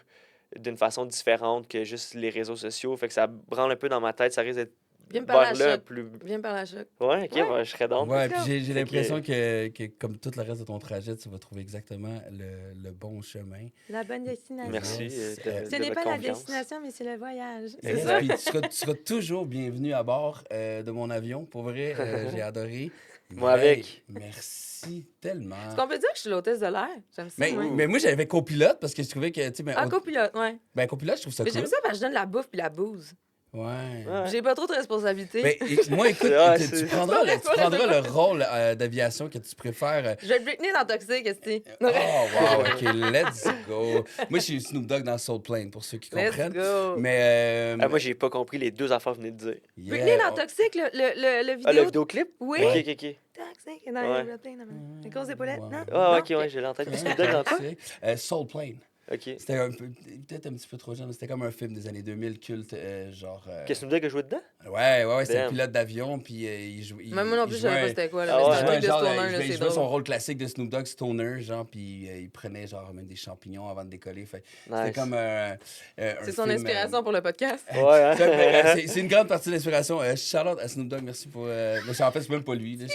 d'une façon différente que juste les réseaux sociaux. Fait que ça branle un peu dans ma tête, ça risque d'être Viens me parler à vers là Choc. plus. Viens me parler à Choc. Ouais, ok, Ouais. ouais, je serais down. Ouais, Let's puis go. j'ai Fait l'impression que, comme tout le reste de ton trajet, tu vas trouver exactement le bon chemin. La bonne destination. Merci Yes. de Ce n'est votre pas la confiance. destination, mais c'est le voyage. C'est Yes, ça? puis tu seras toujours bienvenu à bord de mon avion. Pour vrai, j'ai adoré. Moi avec. Merci tellement. Est-ce qu'on peut dire que je suis l'hôtesse de l'air? J'aime ça, Mais, moi. mais moi, j'avais copilote parce que je trouvais que, tu sais, Ah, copilote, ouais. copilote, je trouve ça Mais cool. j'aime ça parce que je donne la bouffe puis la bouse. Ouais. Ouais. J'ai pas trop de responsabilités. Mais moi, écoute, Ouais, tu c'est- prendras, tu prendras le rôle d'aviation que tu préfères. Je vais être Britney dans Toxic, est-ce Oh, wow, OK, let's go. Moi, je suis Snoop Dogg dans Soul Plane, pour ceux qui Let's comprennent. go. Mais. Ah, moi, j'ai pas compris les deux affaires que vous venez de dire. yeah, Britney dans oh, Toxic, le Ah, le vidéo. vidéoclip? Oui. Ok, ok, ok. Toxic, dans Ouais. everything. Les grosses épaulettes, Ouais. non? Ah, Non? ok, ouais, j'ai l'entendu. Snoop Dogg dans quoi? Soul Plane. Ok. C'était peut-être un petit peu trop jeune, mais c'était comme un film des années 2000 culte, genre. Qu'est-ce que Snoop Dogg a joué dedans? Ouais, c'était un Damn. pilote d'avion, puis il jouait. Même moi non plus, je savais pas c'était quoi. Là, Ah mais ouais. c'est un truc de genre, stoner, là, il c'est jouait son drôle. rôle classique de Snoop Dogg, stoner, genre, puis il prenait genre même des champignons avant de décoller. Fait, c'était Nice. comme un C'est son film, inspiration pour le podcast. Ouais, hein? c'est une grande partie de l'inspiration. Charlotte à Snoop Dogg, merci pour. Mais en fait, c'est même pas lui. Là,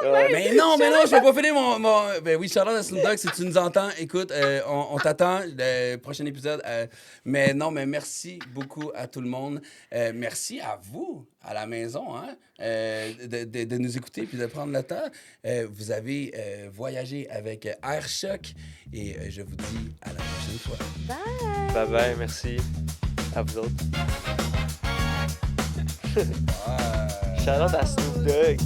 Ouais. mais non, je vais pas finir mon. Ben oui, Charlotte à Snoop Dogg, si tu nous entends, écoute, on t'attend, le prochain épisode. Mais non, mais merci beaucoup à tout le monde. Merci à vous, à la maison, hein, de nous écouter puis de prendre le temps. Vous avez voyagé avec Air Choc et je vous dis à la prochaine fois. Bye bye, merci à vous autres. Bye. Shout out à Snoop Dogg.